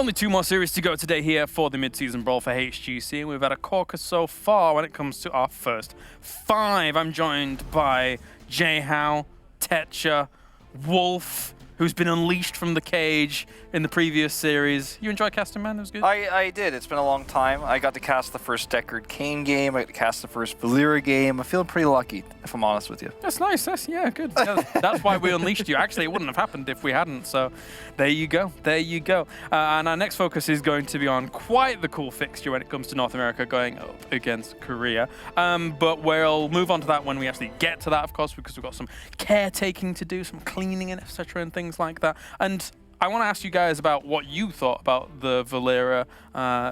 Only 2 more series to go today here for the Mid-Season Brawl for HGC. We've had a caucus so far when it comes to our first 5. I'm joined by Jayhow, Tetcha, Wolf, who's been unleashed from the cage in the previous series. You enjoy casting, man? It was good? I did. It's been a long time. I got to cast the first Deckard Cain game. I got to cast the first Valyria game. I'm feeling pretty lucky, if I'm honest with you. That's nice. Yeah, good. That's why we unleashed you. Actually, it wouldn't have happened if we hadn't. So there you go. There you go. And our next focus is going to be on quite the cool fixture when it comes to North America going up against Korea. But we'll move on to that when we actually get to that, of course, because we've got some caretaking to do, some cleaning and etc. and things like that. And I want to ask you guys about what you thought about the Valyria,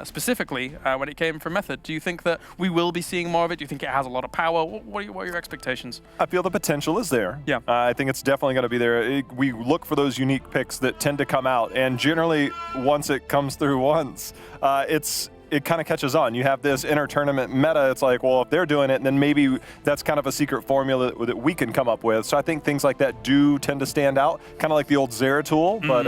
specifically when it came from Method. Do you think that we will be seeing more of it? Do you think it has a lot of power? What are your expectations? I feel the potential is there. Yeah. I think it's definitely going to be there. We look for those unique picks that tend to come out, and generally, once it comes through once, it kind of catches on. You have this inter-tournament meta. It's like, well, if they're doing it, then maybe that's kind of a secret formula that we can come up with. So I think things like that do tend to stand out, kind of like the old Zeratul. But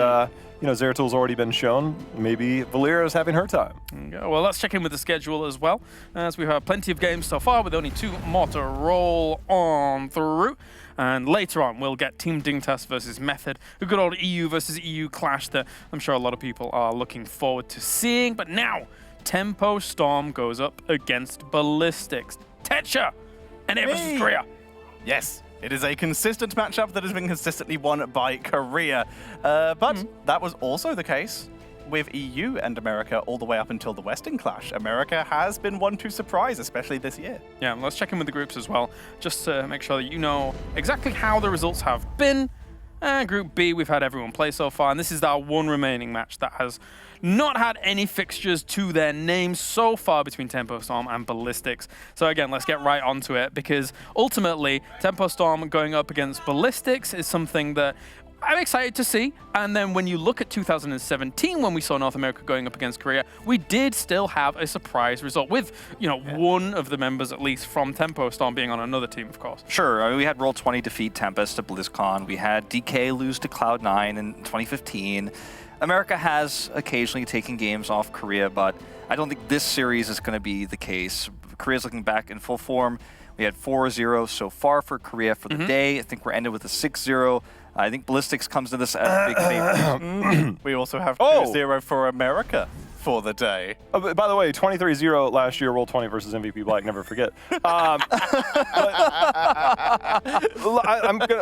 you know, Zeratul's already been shown. Maybe Valyria is having her time. Well, let's check in with the schedule as well, as we've had plenty of games so far, with only 2 more to roll on through. And later on, we'll get Team Dingtas versus Method, a good old EU versus EU clash that I'm sure a lot of people are looking forward to seeing. But now, Tempo Storm goes up against Ballistics. Tetcha, NA versus Korea. Yes, it is a consistent matchup that has been consistently won by Korea. But that was also the case with EU and America all the way up until the Western Clash. America has been one to surprise, especially this year. Yeah, let's check in with the groups as well, just to make sure that you know exactly how the results have been. Group B, we've had everyone play so far, and this is our one remaining match that has not had any fixtures to their name so far between Tempo Storm and Ballistics. So again, let's get right onto it, because ultimately, Tempo Storm going up against Ballistics is something that I'm excited to see. And then when you look at 2017, when we saw North America going up against Korea, we did still have a surprise result with, you know, one of the members at least from Tempo Storm being on another team, of course. Sure. I mean, we had Roll20 defeat Tempest at BlizzCon. We had DK lose to Cloud9 in 2015. America has occasionally taken games off Korea, but I don't think this series is going to be the case. Korea's looking back in full form. We had 4-0 so far for Korea for the day. I think we're ended with a 6-0. I think Ballistics comes to this as a big favorite. We also have 2-0 for America for the day. By the way, 23-0 last year, Roll20 versus MVP Black, never forget.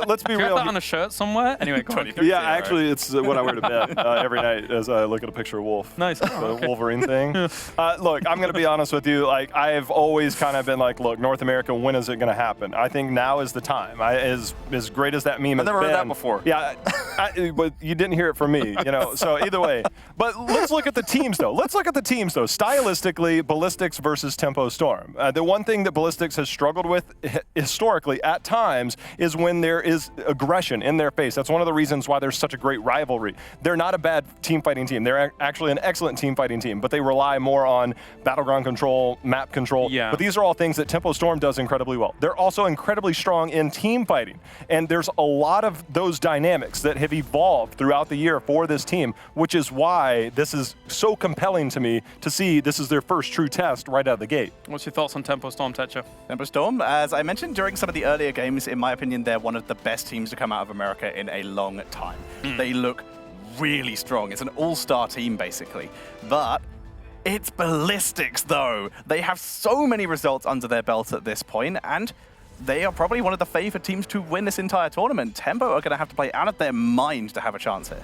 Let's be Can you real. have that on a shirt somewhere? Anyway, go on. Yeah, actually, it's what I wear to bed every night as I look at a picture of Wolf. Nice. The Wolverine thing. Look, I'm going to be honest with you. Like, I've always kind of been like, look, North America, when is it going to happen? I think now is the time. As great as that meme has been. I've never heard that before. Yeah, but you didn't hear it from me, you know. So either way. But let's look at the teams, though. Stylistically, Ballistics versus Tempo Storm. The one thing that Ballistics has struggled with historically at times is when there is aggression in their face. That's one of the reasons why there's such a great rivalry. They're not a bad team fighting team. They're actually an excellent team fighting team, but they rely more on battleground control, map control. Yeah. But these are all things that Tempo Storm does incredibly well. They're also incredibly strong in team fighting. And there's a lot of those dynamics that have evolved throughout the year for this team, which is why this is so compelling to me to see this is their first true test right out of the gate. What's your thoughts on Tempo Storm, Tetcha? Tempo Storm, as I mentioned during some of the earlier games, in my opinion, they're one of the best teams to come out of America in a long time. They look really strong. It's an all-star team, basically. But it's Ballistics, though. They have so many results under their belt at this point, and they are probably one of the favored teams to win this entire tournament. Tempo are going to have to play out of their mind to have a chance here.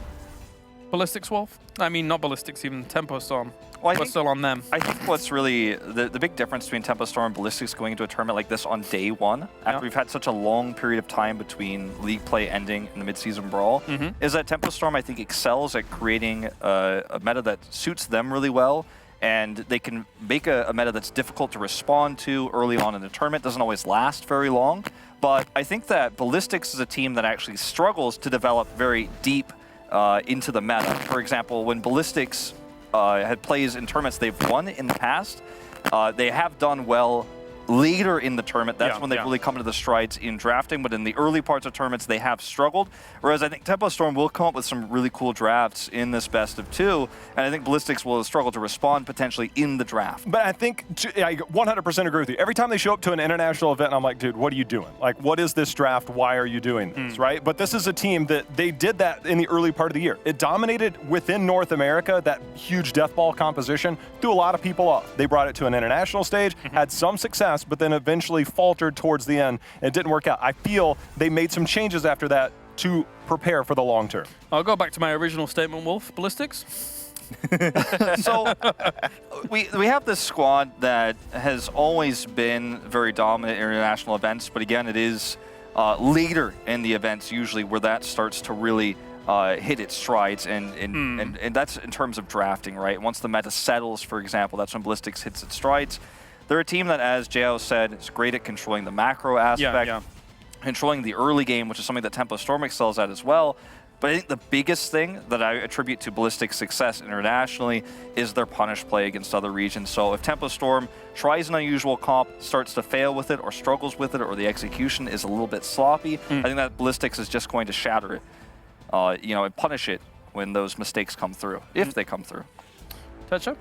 Ballistics, Wolf? I mean, not Ballistics, even Tempo Storm. Well, We're still on them. I think what's really the big difference between Tempo Storm and Ballistics going into a tournament like this on day one, after we've had such a long period of time between league play ending and the Mid-Season Brawl, is that Tempo Storm, I think, excels at creating a meta that suits them really well, and they can make a meta that's difficult to respond to early on in the tournament. Doesn't always last very long, but I think that Ballistics is a team that actually struggles to develop very deep into the meta. For example, when Ballistics had plays in tournaments they've won in the past, they have done well later in the tournament, that's when they really come into the strides in drafting. But in the early parts of tournaments, they have struggled. Whereas I think Tempo Storm will come up with some really cool drafts in this best of 2, and I think Ballistics will struggle to respond potentially in the draft. But I think I 100% agree with you. Every time they show up to an international event, I'm like, dude, what are you doing? Like, what is this draft? Why are you doing this, right? But this is a team that they did that in the early part of the year. It dominated within North America, that huge death ball composition, threw a lot of people off. They brought it to an international stage, had some success, but then eventually faltered towards the end, and it didn't work out. I feel they made some changes after that to prepare for the long term. I'll go back to my original statement, Wolf. Ballistics? So we have this squad that has always been very dominant in international events, but again, it is later in the events usually where that starts to really hit its strides, and that's in terms of drafting, right? Once the meta settles, for example, that's when Ballistics hits its strides. They're a team that, as J.O. said, is great at controlling the macro aspect, controlling the early game, which is something that Tempo Storm excels at as well. But I think the biggest thing that I attribute to Ballistics' success internationally is their punish play against other regions. So if Tempo Storm tries an unusual comp, starts to fail with it, or struggles with it, or the execution is a little bit sloppy, I think that Ballistics is just going to shatter it, and punish it when those mistakes come through, if they come through. Tetra?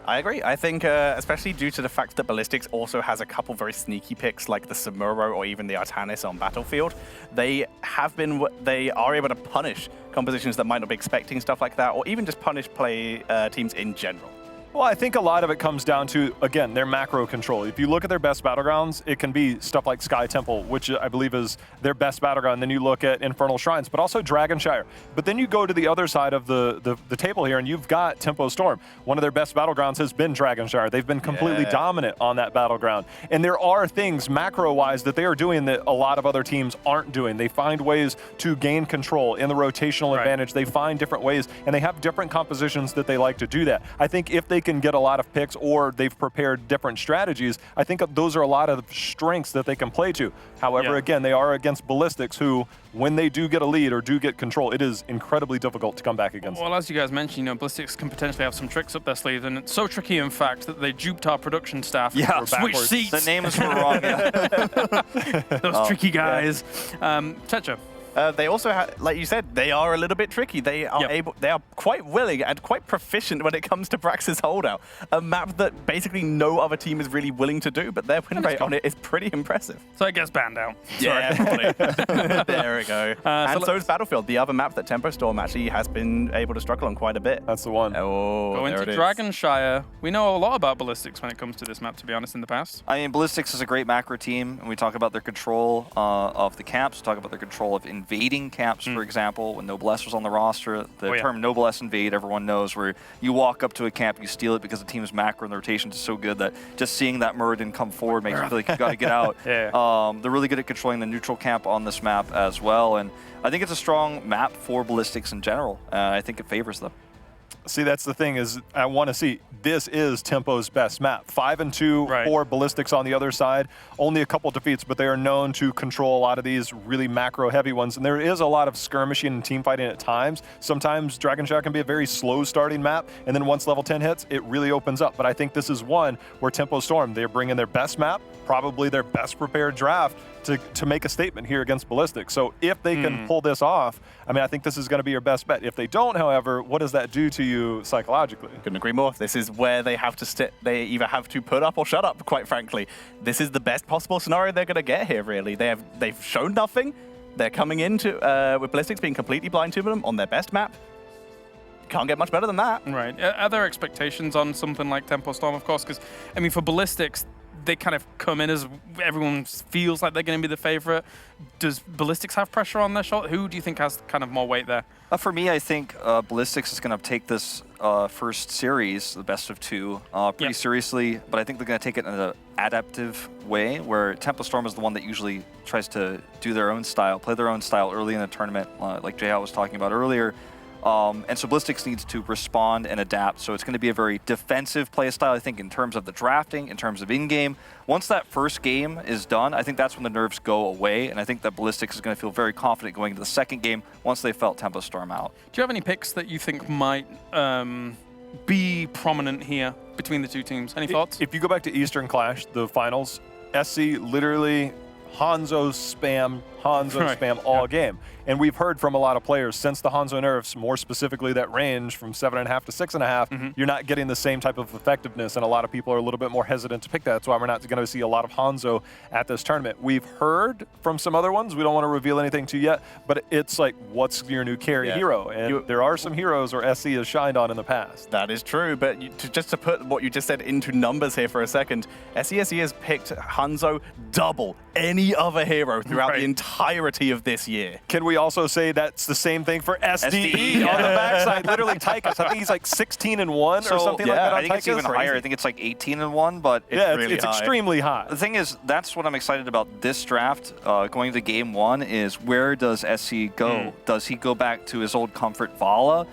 I agree. I think, especially due to the fact that Ballistics also has a couple very sneaky picks like the Samuro or even the Artanis on Battlefield, they are able to punish compositions that might not be expecting stuff like that, or even just punish teams in general. Well, I think a lot of it comes down to, again, their macro control. If you look at their best battlegrounds, it can be stuff like Sky Temple, which I believe is their best battleground. Then you look at Infernal Shrines, but also Dragon Shire. But then you go to the other side of the table here, and you've got Tempo Storm. One of their best battlegrounds has been Dragon Shire. They've been completely dominant on that battleground. And there are things macro-wise that they are doing that a lot of other teams aren't doing. They find ways to gain control in the rotational advantage. They find different ways, and they have different compositions that they like to do that. I think if they can get a lot of picks or they've prepared different strategies, I think those are a lot of strengths that they can play to. However, again, they are against Ballistics, who, when they do get a lead or do get control, it is incredibly difficult to come back against. Well, as you guys mentioned, Ballistics can potentially have some tricks up their sleeve, and it's so tricky, in fact, that they duped our production staff. Yeah, switch seats. The names were wrong. Those tricky guys. Tetra. They also, like you said, they are a little bit tricky. They are they are quite willing and quite proficient when it comes to Brax's Holdout, a map that basically no other team is really willing to do, but their win rate on it is pretty impressive. So it gets banned out. Yeah, probably. There we go. And so is Battlefield, the other map that Tempo Storm actually has been able to struggle on quite a bit. That's the one. Oh, go into Dragon Shire. We know a lot about Ballistics when it comes to this map, to be honest, in the past. I mean, Ballistics is a great macro team, and we talk about their control of the camps, we talk about their control of invading camps, for example. When Noblesse was on the roster, the term Noblesse invade, everyone knows, where you walk up to a camp, you steal it because the team's macro and the rotation is so good that just seeing that Muradin come forward makes you feel like you got to get out. They're really good at controlling the neutral camp on this map as well, and I think it's a strong map for Ballistics in general. I think it favors them. See, that's the thing, is I want to see, this is Tempo's best map. 5-2 for Ballistics on the other side. Only a couple defeats, but they are known to control a lot of these really macro-heavy ones. And there is a lot of skirmishing and team fighting at times. Sometimes Dragon Shire can be a very slow starting map, and then once level 10 hits, it really opens up. But I think this is one where Tempo Storm, they're bringing their best map, probably their best prepared draft, to make a statement here against Ballistics. So if they can pull this off, I mean, I think this is going to be your best bet. If they don't, however, what does that do to you psychologically? Couldn't agree more. This is where they have to they either have to put up or shut up, quite frankly. This is the best possible scenario they're going to get here, really. They've shown nothing. They're coming into with Ballistics being completely blind to them on their best map. Can't get much better than that. Right. Are there expectations on something like Tempo Storm, of course? Because, I mean, for Ballistics, they kind of come in as everyone feels like they're going to be the favorite. Does Ballistics have pressure on their shoulder? Who do you think has kind of more weight there? For me, I think Ballistics is going to take this first series, the best of 2, pretty seriously, but I think they're going to take it in an adaptive way, where Tempo Storm is the one that usually tries to do their own style, play their own style early in the tournament, like Jay was talking about earlier. And so Ballistics needs to respond and adapt. So it's going to be a very defensive play style, I think, in terms of the drafting, in terms of in-game. Once that first game is done, I think that's when the nerves go away. And I think that Ballistics is going to feel very confident going into the second game once they felt Tempo Storm out. Do you have any picks that you think might be prominent here between the two teams? Any thoughts? If you go back to Eastern Clash, the finals, SC literally Hanzo spam all game. And we've heard from a lot of players since the Hanzo nerfs, more specifically that range from 7.5 to 6.5, you're not getting the same type of effectiveness, and a lot of people are a little bit more hesitant to pick that. That's why we're not going to see a lot of Hanzo at this tournament. We've heard from some other ones, we don't want to reveal anything to yet, but it's like, what's your new carry hero? And there are some heroes where SC has shined on in the past. That is true, but just to put what you just said into numbers here for a second, SESE has picked Hanzo double any other hero throughout the entirety of this year. Can we also say that's the same thing for SDE on the backside? Literally, Tychus. I think he's like 16-1 or something like that. I think it's even higher. I think it's like 18-1, but it's extremely high. The thing is, that's what I'm excited about this draft. Going to game 1 is, where does SC go? Does he go back to his old comfort Vala?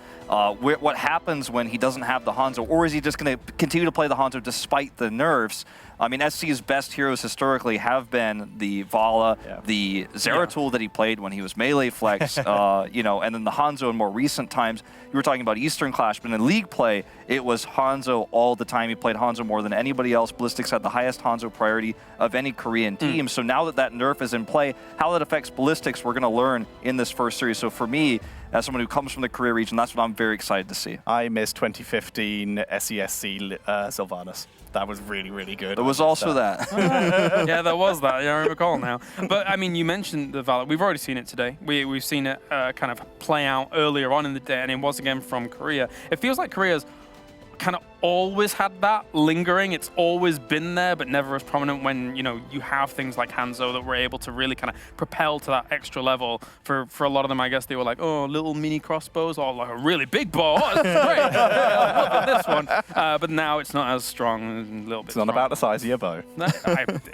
What happens when he doesn't have the Hanzo, or is he just going to continue to play the Hanzo despite the nerfs? I mean, SC's best heroes historically have been the Vala, the Zeratul that he played when he was melee flex, you know, and then the Hanzo in more recent times. You were talking about Eastern Clash, but in league play, it was Hanzo all the time. He played Hanzo more than anybody else. Ballistics had the highest Hanzo priority of any Korean team. So now that that nerf is in play, how that affects Ballistics, we're going to learn in this first series. So for me, as someone who comes from the Korea region, that's what I'm very excited to see. I miss 2015 SESC Sylvanas. That was really, really good. There was also that. Yeah, there was that. Yeah, I recall now. But I mean, you mentioned the Vala. We've already seen it today. We've seen it kind of play out earlier on in the day, and it was again from Korea. It feels like Korea's kind of always had that lingering. It's always been there, but never as prominent when, you know, you have things like Hanzo that were able to really kind of propel to that extra level. For a lot of them, I guess they were like, oh, little mini crossbows, or like a really big bow. Oh, that's great. Look at this one. But now it's not as strong, a little bit It's not about the size of your bow.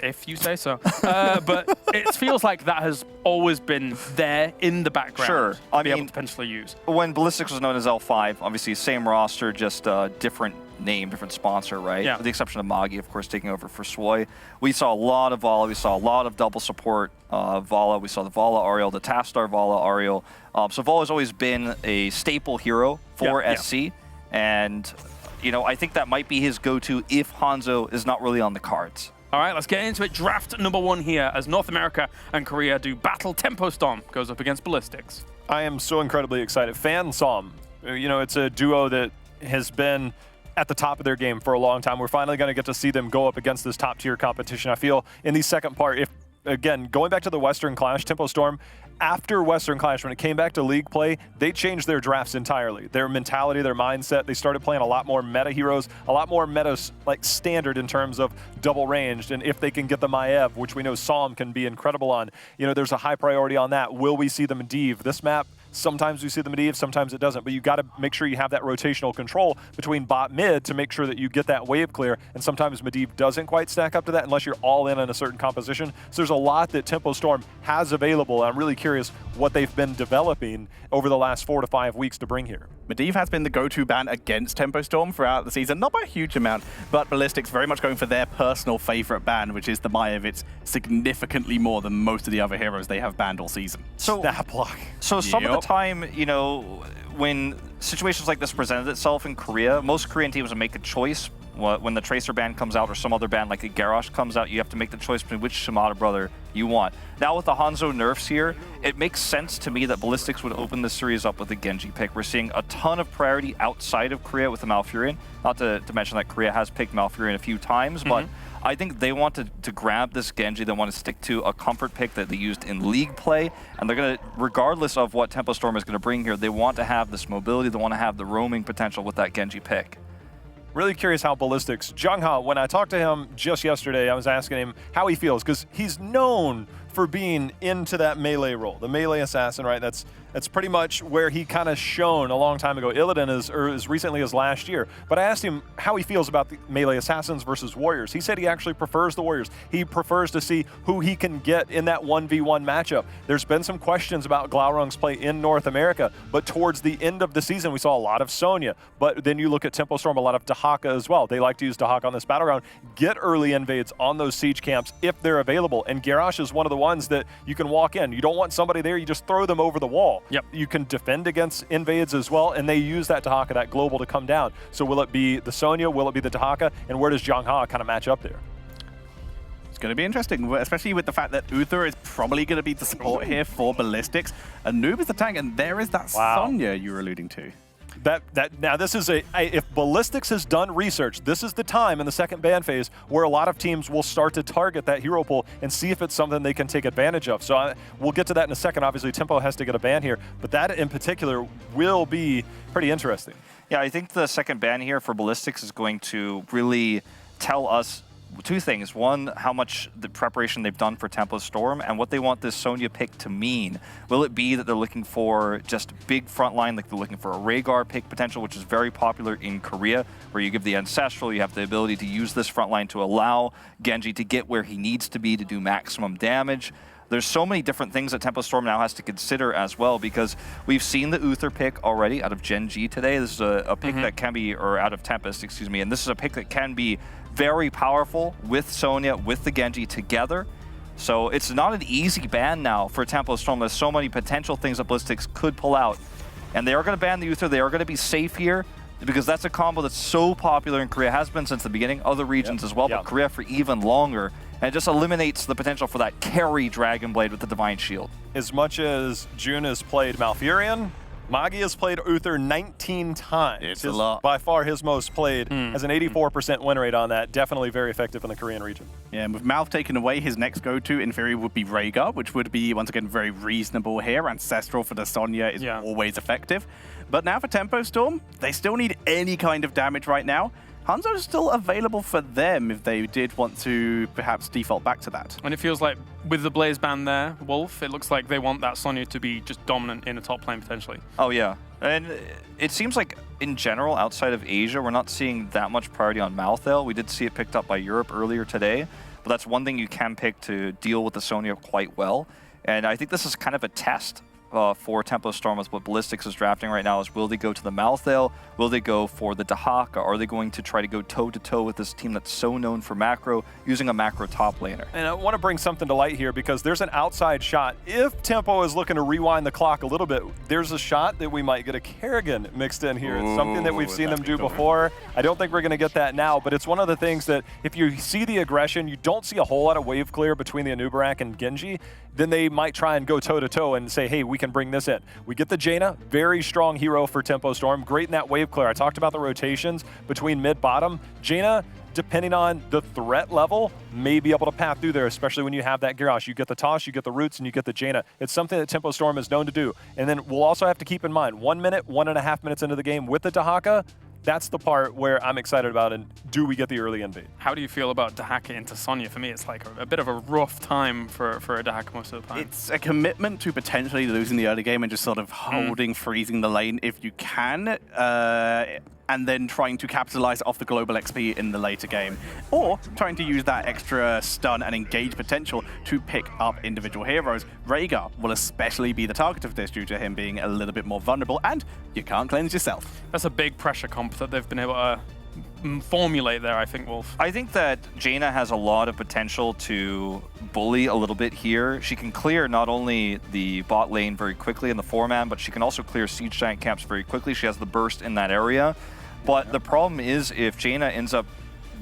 If you say so. But it feels like that has always been there in the background. Sure. I mean, able to potentially use. When Ballistics was known as L5, obviously same roster, just different name, different sponsor, right? Yeah. With the exception of Magi, of course, taking over for Swoy. We saw a lot of Vala. We saw a lot of double support Vala. We saw the Vala Ariel, the Tastar Vala Ariel. So Vala has always been a staple hero for SC. And, you know, I think that might be his go-to if Hanzo is not really on the cards. All right, let's get into it. Draft number 1 here as North America and Korea do battle. Tempo Storm goes up against Ballistics. I am so incredibly excited. Fan Som, you know, it's a duo that has been at the top of their game for a long time. We're finally going to get to see them go up against this top-tier competition. I feel in the second part, if, again, going back to the Western Clash, Tempo Storm, after Western Clash, when it came back to league play, they changed their drafts entirely. Their mentality, their mindset, they started playing a lot more meta heroes, a lot more meta like standard in terms of double ranged. And if they can get the Maiev, which we know Som can be incredible on, you know, there's a high priority on that. Will we see the Medivh? This map, sometimes we see the Medivh, sometimes it doesn't. But you got to make sure you have that rotational control between bot mid to make sure that you get that wave clear. And sometimes Medivh doesn't quite stack up to that unless you're all in on a certain composition. So there's a lot that Tempo Storm has available. And I'm really curious what they've been developing over the last 4 to 5 weeks to bring here. Medivh has been the go-to ban against Tempo Storm throughout the season, not by a huge amount, but Ballistics very much going for their personal favorite ban, which is the Maiev. It's significantly more than most of the other heroes they have banned all season. So, Snap block. So some of the time, you know, when situations like this presented itself in Korea, most Korean teams would make a choice. When the Tracer ban comes out or some other ban like a Garrosh comes out, you have to make the choice between which Shimada brother you want. Now with the Hanzo nerfs here, it makes sense to me that Ballistics would open this series up with a Genji pick. We're seeing a ton of priority outside of Korea with the Malfurion. Not to mention that Korea has picked Malfurion a few times, but I think they want to grab this Genji. They want to stick to a comfort pick that they used in league play, and they're going to, regardless of what Tempo Storm is going to bring here, they want to have this mobility, they want to have the roaming potential with that Genji pick. Really curious how Ballistics, Jungha, when I talked to him just yesterday, I was asking him how he feels, because he's known for being into that melee role, the melee assassin, right? That's pretty much where he kind of shone a long time ago. Illidan as recently as last year. But I asked him how he feels about the melee assassins versus warriors. He said he actually prefers the warriors. He prefers to see who he can get in that 1v1 matchup. There's been some questions about Glaurung's play in North America, but towards the end of the season, we saw a lot of Sonya. But then you look at Tempo Storm, a lot of Dehaka as well. They like to use Dehaka on this battleground. Get early invades on those siege camps if they're available. And Garrosh is one of the ones that you can walk in. You don't want somebody there, you just throw them over the wall. Yep. You can defend against invades as well, and they use that Dehaka, that global, to come down. So will it be the Sonya? Will it be the Dehaka? And where does Jungha kind of match up there? It's going to be interesting, especially with the fact that Uther is probably going to be the support here for Ballistics. And Noob is the tank, and there is that Sonya you were alluding to. Now this is if Ballistics has done research, this is the time in the second ban phase where a lot of teams will start to target that hero pool and see if it's something they can take advantage of. So we'll get to that in a second. Obviously, Tempo has to get a ban here, but that in particular will be pretty interesting. Yeah, I think the second ban here for Ballistics is going to really tell us two things. One, how much the preparation they've done for Tempo Storm and what they want this Sonya pick to mean. Will it be that they're looking for just big frontline, like they're looking for a Rhaegar pick potential, which is very popular in Korea, where you give the Ancestral, you have the ability to use this frontline to allow Genji to get where he needs to be to do maximum damage. There's so many different things that Tempo Storm now has to consider as well, because we've seen the Uther pick already out of Genji today. This is a pick that can be, or out of Tempest, excuse me, and this is a pick that can be very powerful with Sonya, with the Genji together. So it's not an easy ban now for Tempo Storm. There's so many potential things that Ballistics could pull out. And they are going to ban the Uther. They are going to be safe here, because that's a combo that's so popular in Korea, has been since the beginning, other regions as well, but Korea for even longer. And it just eliminates the potential for that carry Dragon Blade with the Divine Shield. As much as June has played Malfurion, Magi has played Uther 19 times. It's a lot. By far his most played, has an 84% win rate on that. Definitely very effective in the Korean region. Yeah, and with Mouth taken away, his next go-to in theory would be Rhaegar, which would be, once again, very reasonable here. Ancestral for the Sonya is always effective. But now for Tempo Storm, they still need any kind of damage right now. Hanzo is still available for them if they did want to perhaps default back to that. And it feels like with the Blaze ban there, Wolf, it looks like they want that Sonya to be just dominant in a top lane potentially. Oh yeah, and it seems like in general outside of Asia, we're not seeing that much priority on Malthael. We did see it picked up by Europe earlier today, but that's one thing you can pick to deal with the Sonya quite well. And I think this is kind of a test for Tempo Storm with what Ballistics is drafting right now. Is will they go to the Malthael? Will they go for the Dehaka? Are they going to try to go toe-to-toe with this team that's so known for macro, using a macro top laner? And I want to bring something to light here, because there's an outside shot. If Tempo is looking to rewind the clock a little bit, there's a shot that we might get a Kerrigan mixed in here. It's something that we've seen them do before. I don't think we're going to get that now, but it's one of the things that if you see the aggression, you don't see a whole lot of wave clear between the Anubarak and Genji, then they might try and go toe-to-toe and say, hey, we can bring this in. We get the Jaina, very strong hero for Tempo Storm, great in that wave clear. I talked about the rotations between mid-bottom. Jaina, depending on the threat level, may be able to path through there, especially when you have that Gyarash. You get the toss, you get the roots, and you get the Jaina. It's something that Tempo Storm is known to do. And then we'll also have to keep in mind, 1 minute, 1.5 minutes into the game with the Dehaka, that's the part where I'm excited about, and do we get the early invade? How do you feel about Dehaka into Sonya? For me, it's like a bit of a rough time for a Dehaka most of the time. It's a commitment to potentially losing the early game and just sort of holding, freezing the lane if you can, and then trying to capitalize off the global XP in the later game, or trying to use that extra stun and engage potential to pick up individual heroes. Rhaegar will especially be the target of this due to him being a little bit more vulnerable, and you can't cleanse yourself. That's a big pressure comp that they've been able to formulate there, I think, Wolf. I think that Jaina has a lot of potential to bully a little bit here. She can clear not only the bot lane very quickly in the 4-man, but she can also clear siege giant camps very quickly. She has the burst in that area. But the problem is if Jaina ends up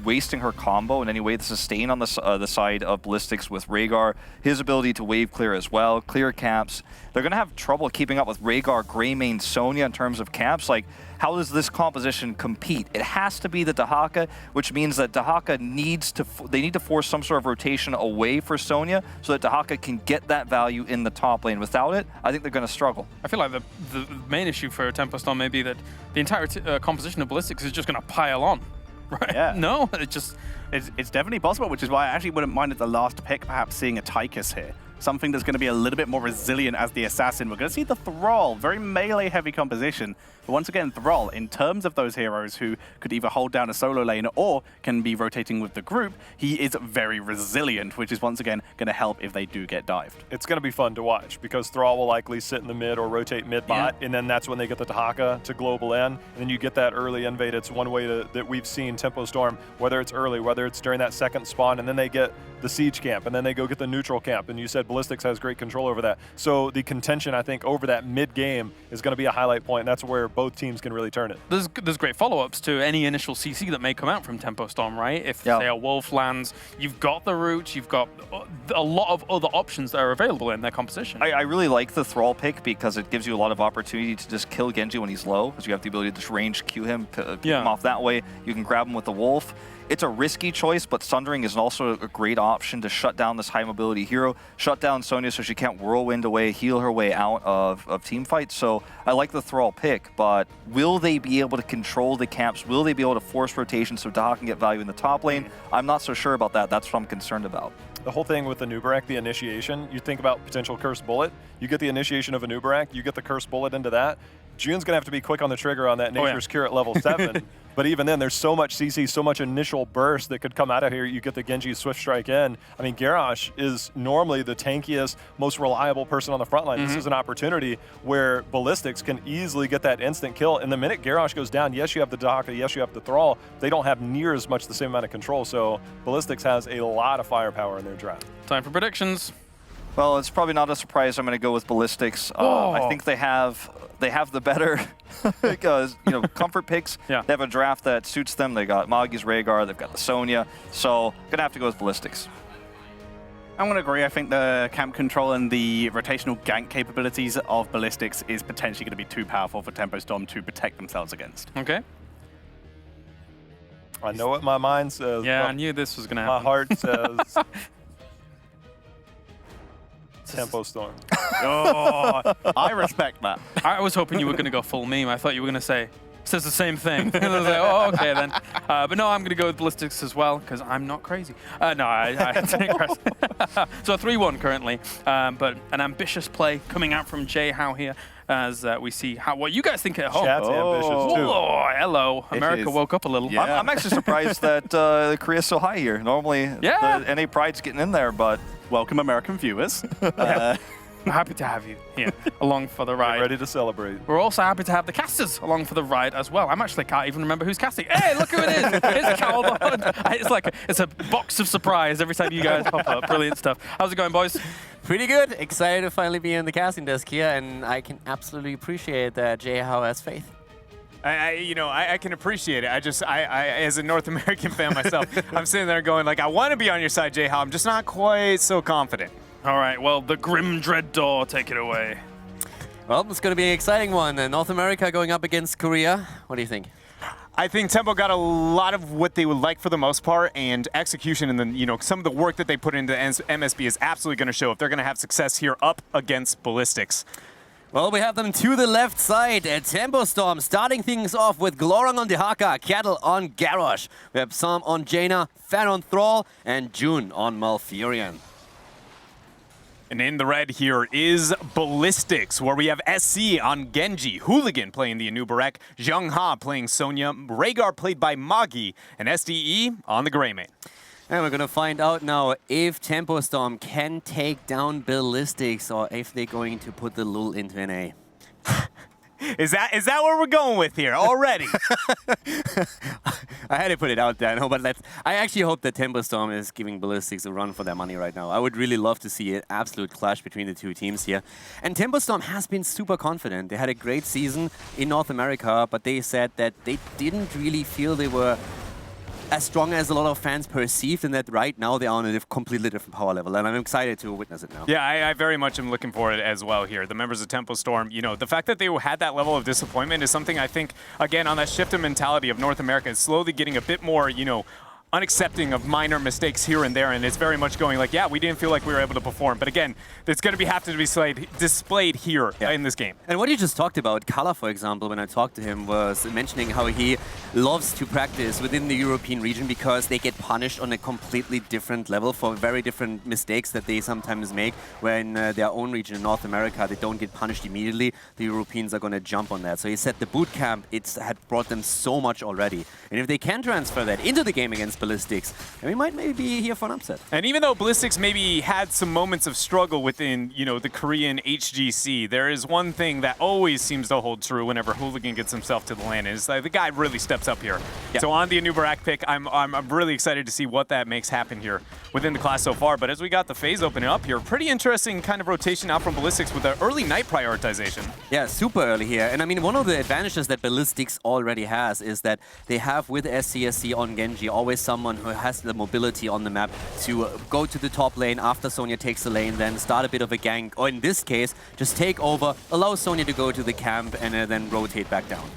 wasting her combo in any way, the sustain on the side of Ballistics with Rhaegar, his ability to wave clear as well, clear camps, they're going to have trouble keeping up with Rhaegar, Greymane, Sonya in terms of camps. Like, how does this composition compete? It has to be the Dehaka, which means that Dehaka needs to, they need to force some sort of rotation away for Sonya so that Dehaka can get that value in the top lane. Without it, I think they're going to struggle. I feel like the main issue for Tempo Storm may be that the entire composition of Ballistics is just going to pile on. Right? Yeah. No, It's definitely possible, which is why I actually wouldn't mind at the last pick perhaps seeing a Tychus here. Something that's going to be a little bit more resilient as the assassin. We're going to see the Thrall, very melee-heavy composition. But once again, Thrall, in terms of those heroes who could either hold down a solo lane or can be rotating with the group, he is very resilient, which is once again going to help if they do get dived. It's going to be fun to watch, because Thrall will likely sit in the mid or rotate mid-bot, and then that's when they get the Dehaka to global in, and then you get that early invade. It's one way that we've seen Tempo Storm, whether it's early, whether it's during that second spawn, and then they get the siege camp, and then they go get the neutral camp. And you said Ballistics has great control over that. So the contention, I think, over that mid-game is going to be a highlight point, and that's where both teams can really turn it. There's great follow-ups to any initial CC that may come out from Tempo Storm, right? If, say, a Wolf lands, you've got the route, you've got a lot of other options that are available in their composition. I really like the Thrall pick because it gives you a lot of opportunity to just kill Genji when he's low, because you have the ability to just range Q him, pick him off that way. You can grab him with the Wolf. It's a risky choice, but Sundering is also a great option to shut down this high mobility hero, shut down Sonya so she can't whirlwind away, heal her way out of team fights. So I like the Thrall pick, but will they be able to control the camps? Will they be able to force rotation so Dehaka can get value in the top lane? I'm not so sure about that. That's what I'm concerned about. The whole thing with the Nubarak, the initiation, you think about potential Cursed Bullet, you get the initiation of a Nubarak, you get the Cursed Bullet into that. June's going to have to be quick on the trigger on that Nature's Cure at level 7. But even then, there's so much CC, so much initial burst that could come out of here. You get the Genji Swift Strike in. I mean, Garrosh is normally the tankiest, most reliable person on the front line. This is an opportunity where Ballistics can easily get that instant kill. And the minute Garrosh goes down, yes, you have the Dehaka, yes, you have the Thrall. They don't have near as much the same amount of control. So Ballistics has a lot of firepower in their draft. Time for predictions. Well, it's probably not a surprise. I'm going to go with Ballistics. I think they have the better comfort picks. Yeah. They have a draft that suits them. They got Maggie's Rhaegar. They've got the Sonya. So going to have to go with Ballistics. I'm going to agree. I think the camp control and the rotational gank capabilities of Ballistics is potentially going to be too powerful for Tempo Storm to protect themselves against. Okay. I know what my mind says. Yeah, I knew this was going to happen. My heart says Tempo Storm. Oh, I respect that. I was hoping you were going to go full meme. I thought you were going to say, says the same thing. And I was like, oh, okay then. But no, I'm going to go with Ballistics as well, because I'm not crazy. No, I take rest. So 3-1 currently, but an ambitious play coming out from Jay How here, as we see what you guys think at home. Chat's ambitious too. Oh, hello. America woke up a little. Yeah. I'm actually surprised that Korea's so high here. Normally, the NA Pride's getting in there, but... Welcome, American viewers. I'm happy to have you here along for the ride. Ready to celebrate. We're also happy to have the casters along for the ride as well. I'm actually can't even remember who's casting. Hey, look who it is! It's Caldon. It's a box of surprise every time you guys pop up. Brilliant stuff. How's it going, boys? Pretty good. Excited to finally be in the casting desk here, and I can absolutely appreciate that Jay How has faith. I can appreciate it. I as a North American fan myself, I'm sitting there going like, I want to be on your side, Jay How. I'm just not quite so confident. All right, well, the Grim Dread Door, take it away. Well, it's going to be an exciting one. North America going up against Korea. What do you think? I think Tempo got a lot of what they would like for the most part, and execution and then some of the work that they put into MSB is absolutely going to show if they're going to have success here up against Ballistics. Well, we have them to the left side at Tempo Storm, starting things off with Glorang on Dehaka, Cattle on Garrosh. We have Sam on Jaina, Fan on Thrall, and June on Malfurion. And in the red here is Ballistics, where we have SC on Genji, Hooligan playing the Anubarak, Zheng Ha playing Sonya, Rhaegar played by Magi, and SDE on the Greymane. And we're going to find out now if Tempo Storm can take down Ballistics or if they're going to put the Lul into an A. Is that where we're going with here already? I had to put it out there, no, but I actually hope that Tempo Storm is giving Ballistics a run for their money right now. I would really love to see an absolute clash between the two teams here. And Tempo Storm has been super confident. They had a great season in North America, but they said that they didn't really feel they were as strong as a lot of fans perceived, and that right now they are on a completely different power level, and I'm excited to witness it now. Yeah, I very much am looking for it as well here. The members of Tempo Storm, the fact that they had that level of disappointment is something I think, again, on that shift in mentality of North America is slowly getting a bit more, unaccepting of minor mistakes here and there, and it's very much going like, yeah, we didn't feel like we were able to perform, but again, it's going to have to be displayed here in this game. And what you just talked about, Kala, for example, when I talked to him, was mentioning how he loves to practice within the European region because they get punished on a completely different level for very different mistakes that they sometimes make, where in their own region in North America, they don't get punished immediately. The Europeans are going to jump on that. So he said the boot camp, had brought them so much already. And if they can transfer that into the game against Ballistics. And we might maybe be here for an upset. And even though Ballistics maybe had some moments of struggle within, the Korean HGC, there is one thing that always seems to hold true whenever Hooligan gets himself to the land, and it's like the guy really steps up here. Yeah. So on the Anubarak pick, I'm really excited to see what that makes happen here within the class so far. But as we got the phase opening up here, pretty interesting kind of rotation out from Ballistics with the early night prioritization. Yeah, super early here. And I mean, one of the advantages that Ballistics already has is that they have with SCSC on Genji always someone who has the mobility on the map to go to the top lane after Sonya takes the lane, then start a bit of a gank, or in this case, just take over, allow Sonya to go to the camp, and then rotate back down.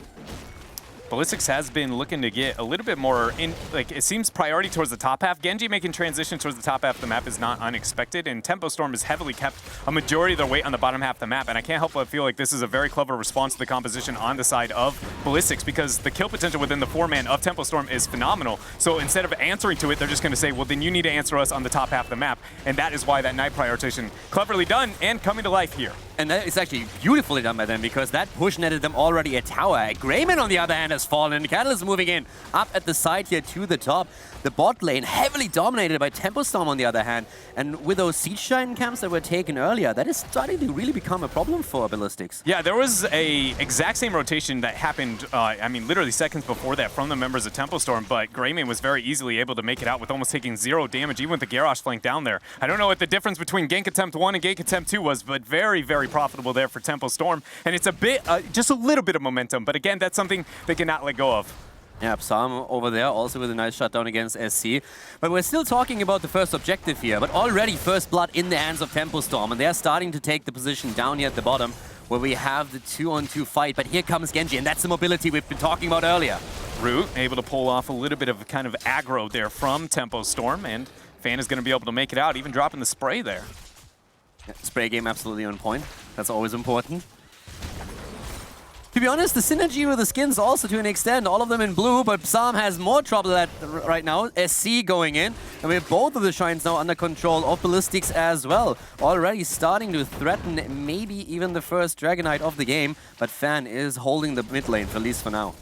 Ballistics has been looking to get a little bit more in, like, it seems priority towards the top half. Genji making transition towards the top half of the map is not unexpected, and Tempo Storm has heavily kept a majority of their weight on the bottom half of the map, and I can't help but feel like this is a very clever response to the composition on the side of Ballistics, because the kill potential within the 4-man of Tempo Storm is phenomenal. So instead of answering to it, they're just going to say, well, then you need to answer us on the top half of the map, and that is why that night prioritization cleverly done and coming to life here. And that is actually beautifully done by them, because that push netted them already a tower. Greyman, on the other hand, has fallen. Catalyst moving in up at the side here to the top. The bot lane heavily dominated by Tempo Storm on the other hand. And with those Siege Giant camps that were taken earlier, that is starting to really become a problem for Ballistics. Yeah, there was a exact same rotation that happened, I mean, literally seconds before that from the members of Tempo Storm, but Greyman was very easily able to make it out with almost taking 0 damage, even with the Garrosh flank down there. I don't know what the difference between Gank Attempt 1 and Gank Attempt 2 was, but very, very profitable there for Tempo Storm. And it's a bit, just a little bit of momentum, but again, that's something they cannot let go of. Yeah, Psalm over there also with a nice shutdown against SC. But we're still talking about the first objective here, but already first blood in the hands of Tempo Storm, and they're starting to take the position down here at the bottom where we have the 2-on-2 fight. But here comes Genji, and that's the mobility we've been talking about earlier. Root able to pull off a little bit of kind of aggro there from Tempo Storm, and Fan is going to be able to make it out, even dropping the spray there. Yeah, spray game absolutely on point. That's always important. To be honest, the synergy with the skins also to an extent, all of them in blue, but Psalm has more trouble right now. SC going in, and we have both of the Shines now under control of Ballistics as well. Already starting to threaten maybe even the first Dragonite of the game, but Fan is holding the mid lane, at least for now.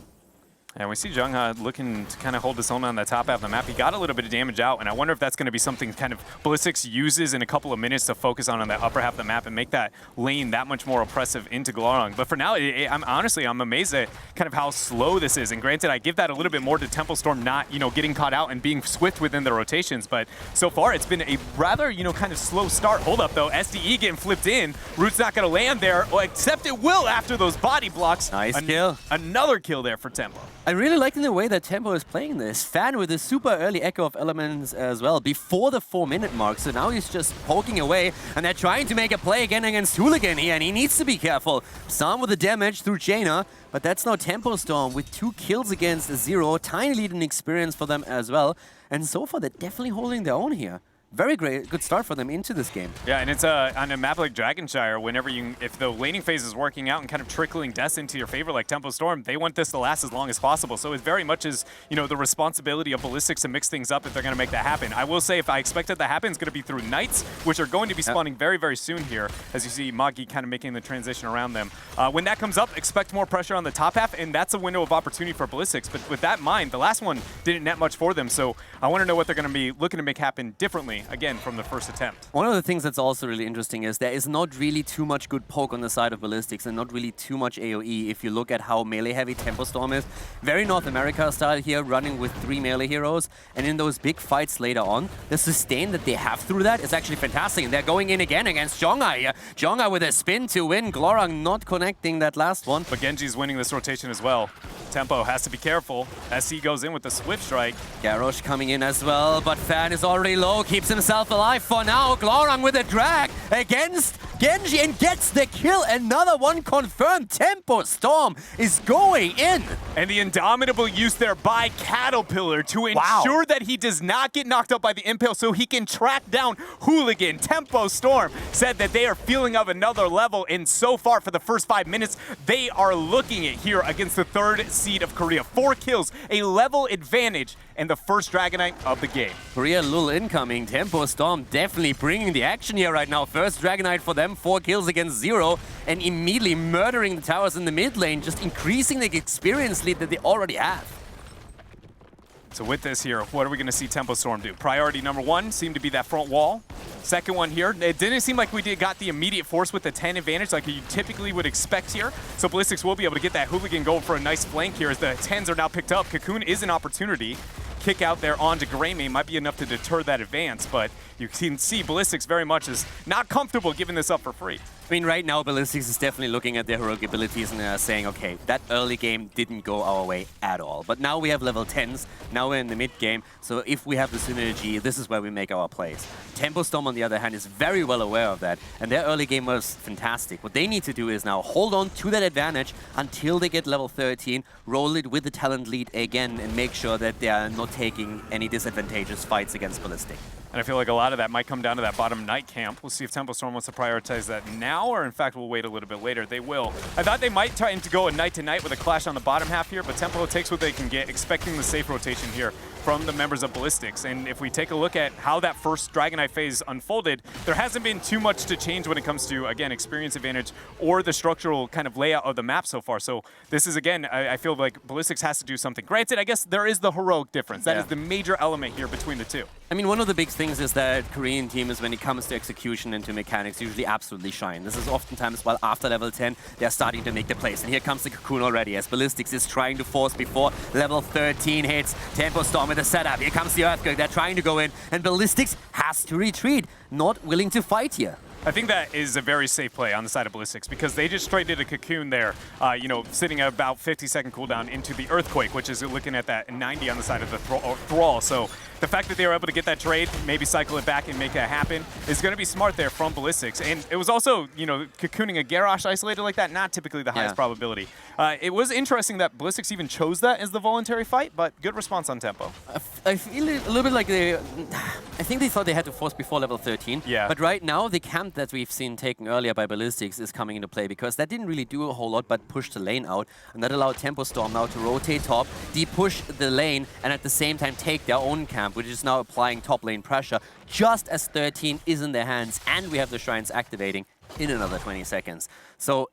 And we see Jungha looking to kind of hold his own on the top half of the map. He got a little bit of damage out, and I wonder if that's going to be something kind of Ballistics uses in a couple of minutes to focus on that upper half of the map and make that lane that much more oppressive into Glorong. But for now, I'm amazed at kind of how slow this is. And granted, I give that a little bit more to Tempo Storm not, getting caught out and being swift within the rotations. But so far, it's been a rather, kind of slow start. Hold up, though. SDE getting flipped in. Root's not going to land there, except it will after those body blocks. Nice kill. Another kill there for Tempo. I really like the way that Tempo is playing this. Fan with a super early echo of elements as well, before the 4-minute mark. So now he's just poking away, and they're trying to make a play again against Hooligan here, and he needs to be careful. Psalm with the damage through Jaina, but that's now Tempo Storm with 2 kills against 0. Tiny lead in experience for them as well. And so far, they're definitely holding their own here. Very great, good start for them into this game. Yeah, and it's on a map like Dragonshire, whenever if the laning phase is working out and kind of trickling deaths into your favor like Tempo Storm, they want this to last as long as possible. So it very much is, the responsibility of Ballistics to mix things up if they're going to make that happen. I will say, if I expect that to happen, it's going to be through Knights, which are going to be spawning very, very soon here, as you see Magi kind of making the transition around them. When that comes up, expect more pressure on the top half, and that's a window of opportunity for Ballistics. But with that in mind, the last one didn't net much for them, so I want to know what they're going to be looking to make happen differently, again, from the first attempt. One of the things that's also really interesting is there is not really too much good poke on the side of Ballistics and not really too much AoE if you look at how melee-heavy Tempo Storm is. Very North America style here, running with 3 melee heroes, and in those big fights later on, the sustain that they have through that is actually fantastic, and they're going in again against Jongha here. Jongha with a spin to win, Glorong not connecting that last one. But Genji's winning this rotation as well. Tempo has to be careful as he goes in with the Swift Strike. Garrosh coming in as well, but Fan is already low, keeps himself alive for now. Glorong with a drag against Genji and gets the kill. Another one confirmed. Tempo Storm is going in. And the indomitable use there by Caterpillar to ensure that he does not get knocked up by the Impale so he can track down Hooligan. Tempo Storm said that they are feeling of another level, and so far for the first 5 minutes, they are looking it here against the 3rd seed of Korea. 4 kills, a level advantage, and the first Dragonite of the game. Korea Lul incoming. Tempo Storm definitely bringing the action here right now. First Dragonite for them, 4 kills against 0, and immediately murdering the towers in the mid lane, just increasing the experience lead that they already have. So with this here, what are we going to see Tempo Storm do? Priority number 1 seemed to be that front wall. Second one here, it didn't seem like we got the immediate force with the 10 advantage like you typically would expect here. So Ballistics will be able to get that hooligan goal for a nice flank here as the 10s are now picked up. Cocoon is an opportunity. Kick out there onto Greymane might be enough to deter that advance, but you can see Ballistics very much is not comfortable giving this up for free. I mean, right now, Ballistics is definitely looking at their heroic abilities and saying, okay, that early game didn't go our way at all. But now we have level 10s, now we're in the mid game, so if we have the synergy, this is where we make our plays. Tempo Storm, on the other hand, is very well aware of that, and their early game was fantastic. What they need to do is now hold on to that advantage until they get level 13, roll it with the talent lead again, and make sure that they are not taking any disadvantageous fights against Ballistic. And I feel like a lot of that might come down to that bottom night camp. We'll see if Tempo Storm wants to prioritize that now, or in fact, we'll wait a little bit later. They will. I thought they might try to go a night-to-night with a clash on the bottom half here, but Tempo takes what they can get, expecting the safe rotation here from the members of Ballistics. And if we take a look at how that first Dragon Knight phase unfolded, there hasn't been too much to change when it comes to, again, experience advantage or the structural kind of layout of the map so far. So this is, again, I feel like Ballistics has to do something. Granted, I guess there is the heroic difference. That is the major element here between the two. I mean, one of the big things is that Korean team is, when it comes to execution and to mechanics, usually absolutely shine. This is oftentimes, while after level 10, they're starting to make the plays. And here comes the Cocoon already, as Ballistics is trying to force before level 13 hits. Tempo Storm with the setup. Here comes the Earthquake. They're trying to go in, and Ballistics has to retreat, not willing to fight here. I think that is a very safe play on the side of Ballistics because they just straight did a Cocoon there, you know, sitting at about 50-second cooldown into the Earthquake, which is looking at that 90 on the side of the Thrall. So the fact that they were able to get that trade, maybe cycle it back and make it happen, is going to be smart there from Ballistics. And it was also, you know, Cocooning a Garrosh isolated like that, not typically the highest probability. It was interesting that Ballistics even chose that as the voluntary fight, but good response on Tempo. I feel a little bit like I think they thought they had to force before level 13. Yeah. But right now, the camp that we've seen taken earlier by Ballistics is coming into play because that didn't really do a whole lot but push the lane out, and that allowed Tempo Storm now to rotate top, de-push the lane, and at the same time take their own camp, which is now applying top lane pressure just as 13 is in their hands, and we have the shrines activating in another 20 seconds. So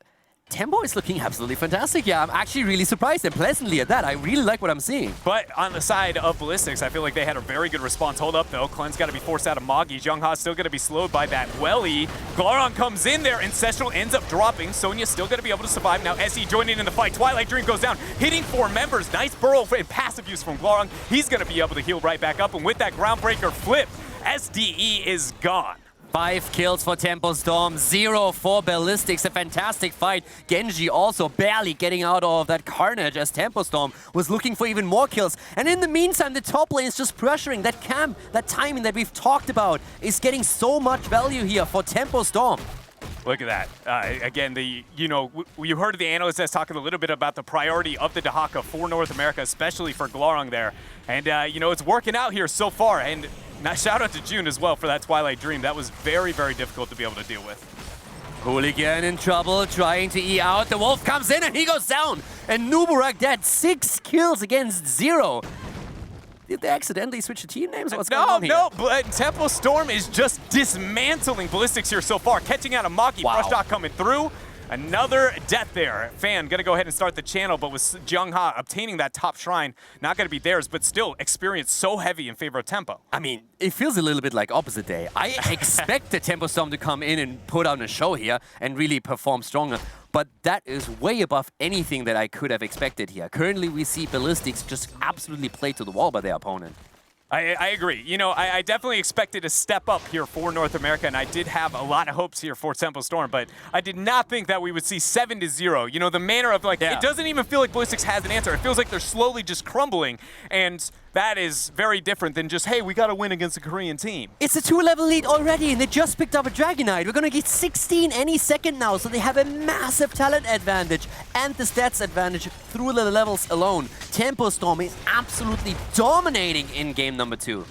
Tempo is looking absolutely fantastic. Yeah, I'm actually really surprised and pleasantly at that. I really like what I'm seeing. But on the side of Ballistics, I feel like they had a very good response. Hold up, though. Clean's got to be forced out of Moggy. Jungha's still going to be slowed by that Welly. Glaron comes in there. Ancestral ends up dropping. Sonya's still going to be able to survive. Now SE joining in the fight. Twilight Dream goes down, hitting 4 members. Nice burrow and passive use from Glaron. He's going to be able to heal right back up. And with that Groundbreaker flip, SDE is gone. 5 kills for Tempo Storm, 0 for Ballistics. A fantastic fight. Genji also barely getting out of that carnage as Tempo Storm was looking for even more kills. And in the meantime, the top lane is just pressuring. That camp, that timing that we've talked about is getting so much value here for Tempo Storm. Look at that. Again, you heard the analyst that's talking a little bit about the priority of the Dehaka for North America, especially for Glorong there. And, it's working out here so far. And now shout out to June as well for that Twilight Dream. That was very, very difficult to be able to deal with. Hooligan in trouble, trying to E out. The Wolf comes in and he goes down. And Nuburak dead. 6 kills against 0. Did they accidentally switch the team names? What's going on here? No, but Tempo Storm is just dismantling Ballistics here so far. Catching out a Maki, Brush Shot coming through. Another death there. Fan gonna go ahead and start the channel, but with Jungha obtaining that top shrine, not gonna be theirs, but still experience so heavy in favor of Tempo. I mean, it feels a little bit like opposite day. I expected Tempo Storm to come in and put on a show here and really perform stronger, but that is way above anything that I could have expected here. Currently, we see Ballistics just absolutely play to the wall by their opponent. I agree. I definitely expected a step up here for North America, and I did have a lot of hopes here for Tempo Storm, but I did not think that we would see 7-0. The manner of, it doesn't even feel like Ballistics has an answer. It feels like they're slowly just crumbling, and that is very different than just, hey, we got to win against a Korean team. It's a 2-level lead already, and they just picked up a Dragon Knight. We're going to get 16 any second now, so they have a massive talent advantage and the stats advantage through the levels alone. Tempo Storm is absolutely dominating in game number 2.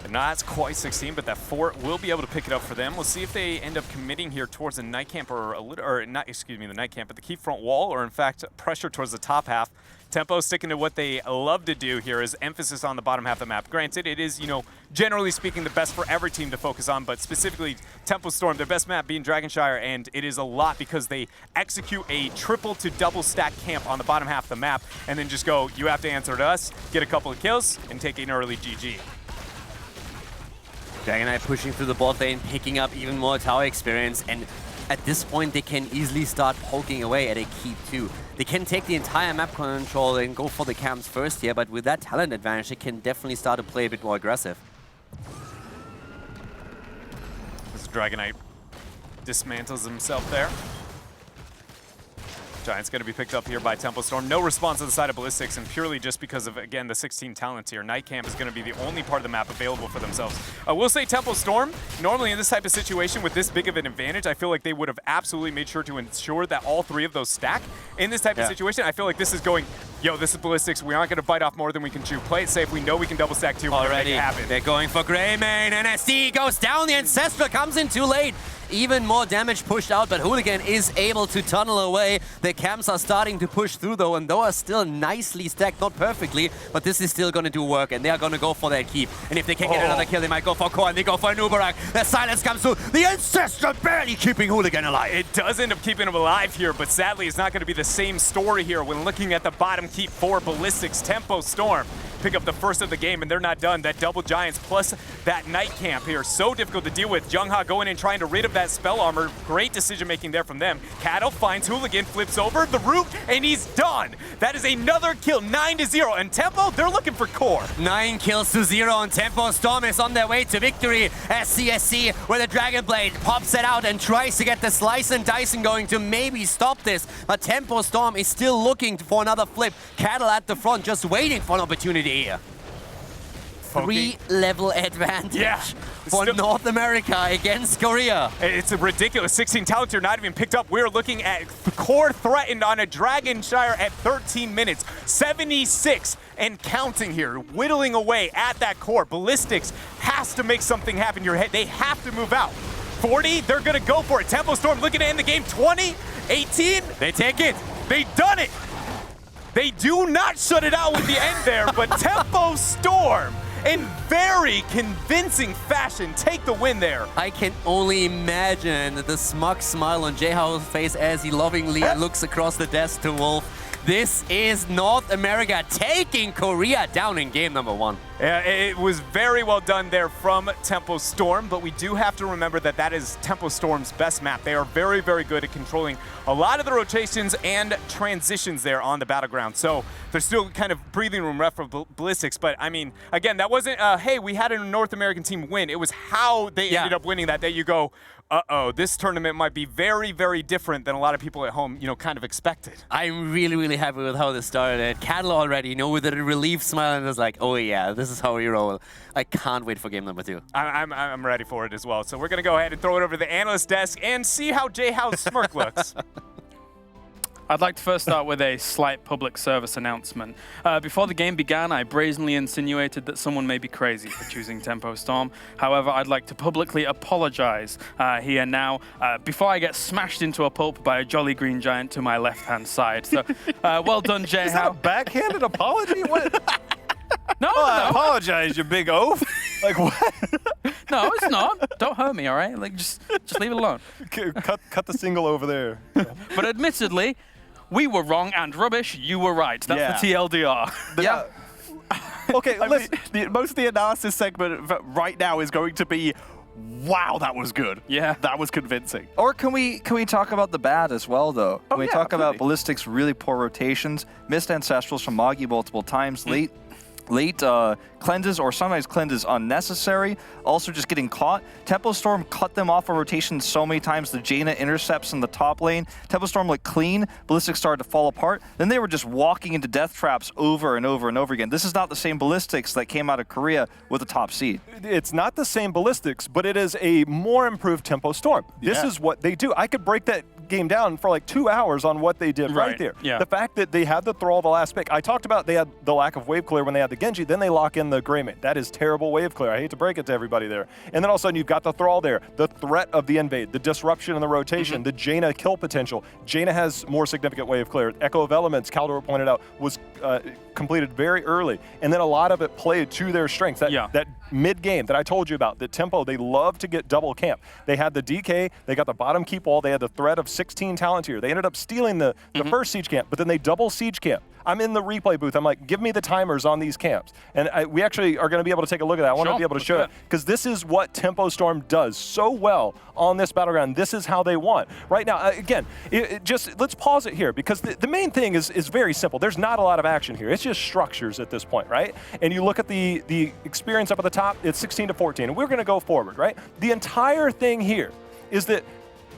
And not quite 16, but that fort will be able to pick it up for them. We'll see if they end up committing here towards the night camp the night camp, but the key front wall, or in fact pressure towards the top half. Tempo sticking to what they love to do here is emphasis on the bottom half of the map. Granted, it is, you know, generally speaking, the best for every team to focus on, but specifically Tempo Storm, their best map being Shire, and it is a lot because they execute a triple to double stack camp on the bottom half of the map, and then just go, you have to answer to us, get a couple of kills, and take an early GG. Dragon Knight pushing through the bot lane, picking up even more tower experience, and at this point they can easily start poking away at a keep too. They can take the entire map control and go for the camps first here, but with that talent advantage, they can definitely start to play a bit more aggressive. This Dragon Knight dismantles himself there. Giant's going to be picked up here by Tempo Storm. No response on the side of Ballistics, and purely just because of, again, the 16 talents here. Night Camp is going to be the only part of the map available for themselves. I will say Tempo Storm, normally in this type of situation with this big of an advantage, I feel like they would have absolutely made sure to ensure that all three of those stack. In this type of situation, I feel like this is going, yo, this is Ballistics. We aren't going to bite off more than we can chew. Play it safe. We know we can double stack too. Already, make it happen. They're going for Greymane, and SD goes down. The Ancestral comes in too late. Even more damage pushed out, but Hooligan is able to tunnel away. The camps are starting to push through though, and those are still nicely stacked, not perfectly, but this is still going to do work, and they are going to go for that keep. And if they can get another kill, they might go for core, and they go for an Uberak. The silence comes through. The Ancestral barely keeping Hooligan alive. It does end up keeping him alive here, but sadly it's not going to be the same story here when looking at the bottom keep for Ballistics. Tempo Storm pick up the first of the game, and they're not done. That double Giants plus that Night Camp here, so difficult to deal with. Jungha going in trying to rid of that spell armor. Great decision making there from them. Cattle finds Hooligan, flips over the root, and he's done. That is another kill, 9-0. And Tempo, they're looking for core. 9 kills to 0, and Tempo Storm is on their way to victory as CSC, where the Dragon Blade pops it out and tries to get the slice and dice and going to maybe stop this. But Tempo Storm is still looking for another flip. Cattle at the front, just waiting for an opportunity here. 3-level advantage for North America against Korea. It's a ridiculous 16 talents here, not even picked up. We're looking at core threatened on a Shire at 13 minutes. 76 and counting here, whittling away at that core. Ballistics has to make something happen here. They have to move out. 40, they're going to go for it. Tempo Storm looking to end the game. 20, 18, They take it. they done it. They do not shut it out with the end there, but Tempo Storm, in very convincing fashion, take the win there. I can only imagine the smug smile on J-How's face as he lovingly looks across the desk to Wolf. This is North America taking Korea down in game number 1. It was very well done there from Tempo Storm, but we do have to remember that that is Tempo Storm's best map. They are very, very good at controlling a lot of the rotations and transitions there on the battleground. So there's still kind of breathing room left for Ballistics, but I mean, again, that wasn't, hey, we had a North American team win. It was how they ended up winning that you go, uh-oh, this tournament might be very, very different than a lot of people at home, you know, kind of expected. I'm really, really happy with how this started. Cattle already, you know, with a relief smile, and was like, oh yeah, this is how we roll. I can't wait for game number 2. I'm ready for it as well. So we're going to go ahead and throw it over to the analyst desk and see how J-How's smirk looks. I'd like to first start with a slight public service announcement. Before the game began, I brazenly insinuated that someone may be crazy for choosing Tempo Storm. However, I'd like to publicly apologize here now before I get smashed into a pulp by a jolly green giant to my left-hand side. So, well done, Is that a J-How. backhanded apology? What? No, I no, apologize, you big oaf. Like what? no, it's not. Don't hurt me, all right? Like, just leave it alone. cut the single over there. But admittedly, we were wrong and rubbish. You were right. That's the TLDR. Yeah. Okay, let's. Most of the analysis segment right now is going to be, wow, that was good. Yeah. That was convincing. Or can we talk about the bad as well, though? Can we yeah, talk about absolutely. Ballistics' really poor rotations, missed Ancestrals from Magi multiple times, late cleanses, or sometimes cleanses unnecessary, also just getting caught. Tempo Storm cut them off a rotation so many times. The Jaina intercepts in the top lane. Tempo Storm looked clean. Ballistics started to fall apart. Then they were just walking into death traps over and over and over again. This is not the same Ballistics that came out of Korea with the top seed. It's not the same Ballistics, but it is a more improved Tempo Storm. This is what they do. I could break that game down for like 2 hours on what they did right there. Yeah. The fact that they had the Thrall the last pick. I talked about they had the lack of wave clear when they had the Genji, then they lock in the Greymane. That is terrible wave clear. I hate to break it to everybody there. And then all of a sudden you've got the Thrall there, the threat of the invade, the disruption in the rotation, the Jaina kill potential. Jaina has more significant wave clear. Echo of Elements, Caldor pointed out, was completed very early. And then a lot of it played to their strengths. That mid-game that I told you about, that Tempo, they love to get double camp. They had the DK, they got the bottom keep wall, they had the threat of 16 talent here. They ended up stealing the first siege camp, but then they double siege camp. I'm in the replay booth. I'm like, give me the timers on these camps. And we actually are going to be able to take a look at that. I want to be able to show it because this is what Tempo Storm does so well on this battleground. This is how they won. Right now, again, just let's pause it here because the main thing is very simple. There's not a lot of action here. It's just structures at this point, right? And you look at the experience up at the top, it's 16-14, and we're going to go forward, right? The entire thing here is that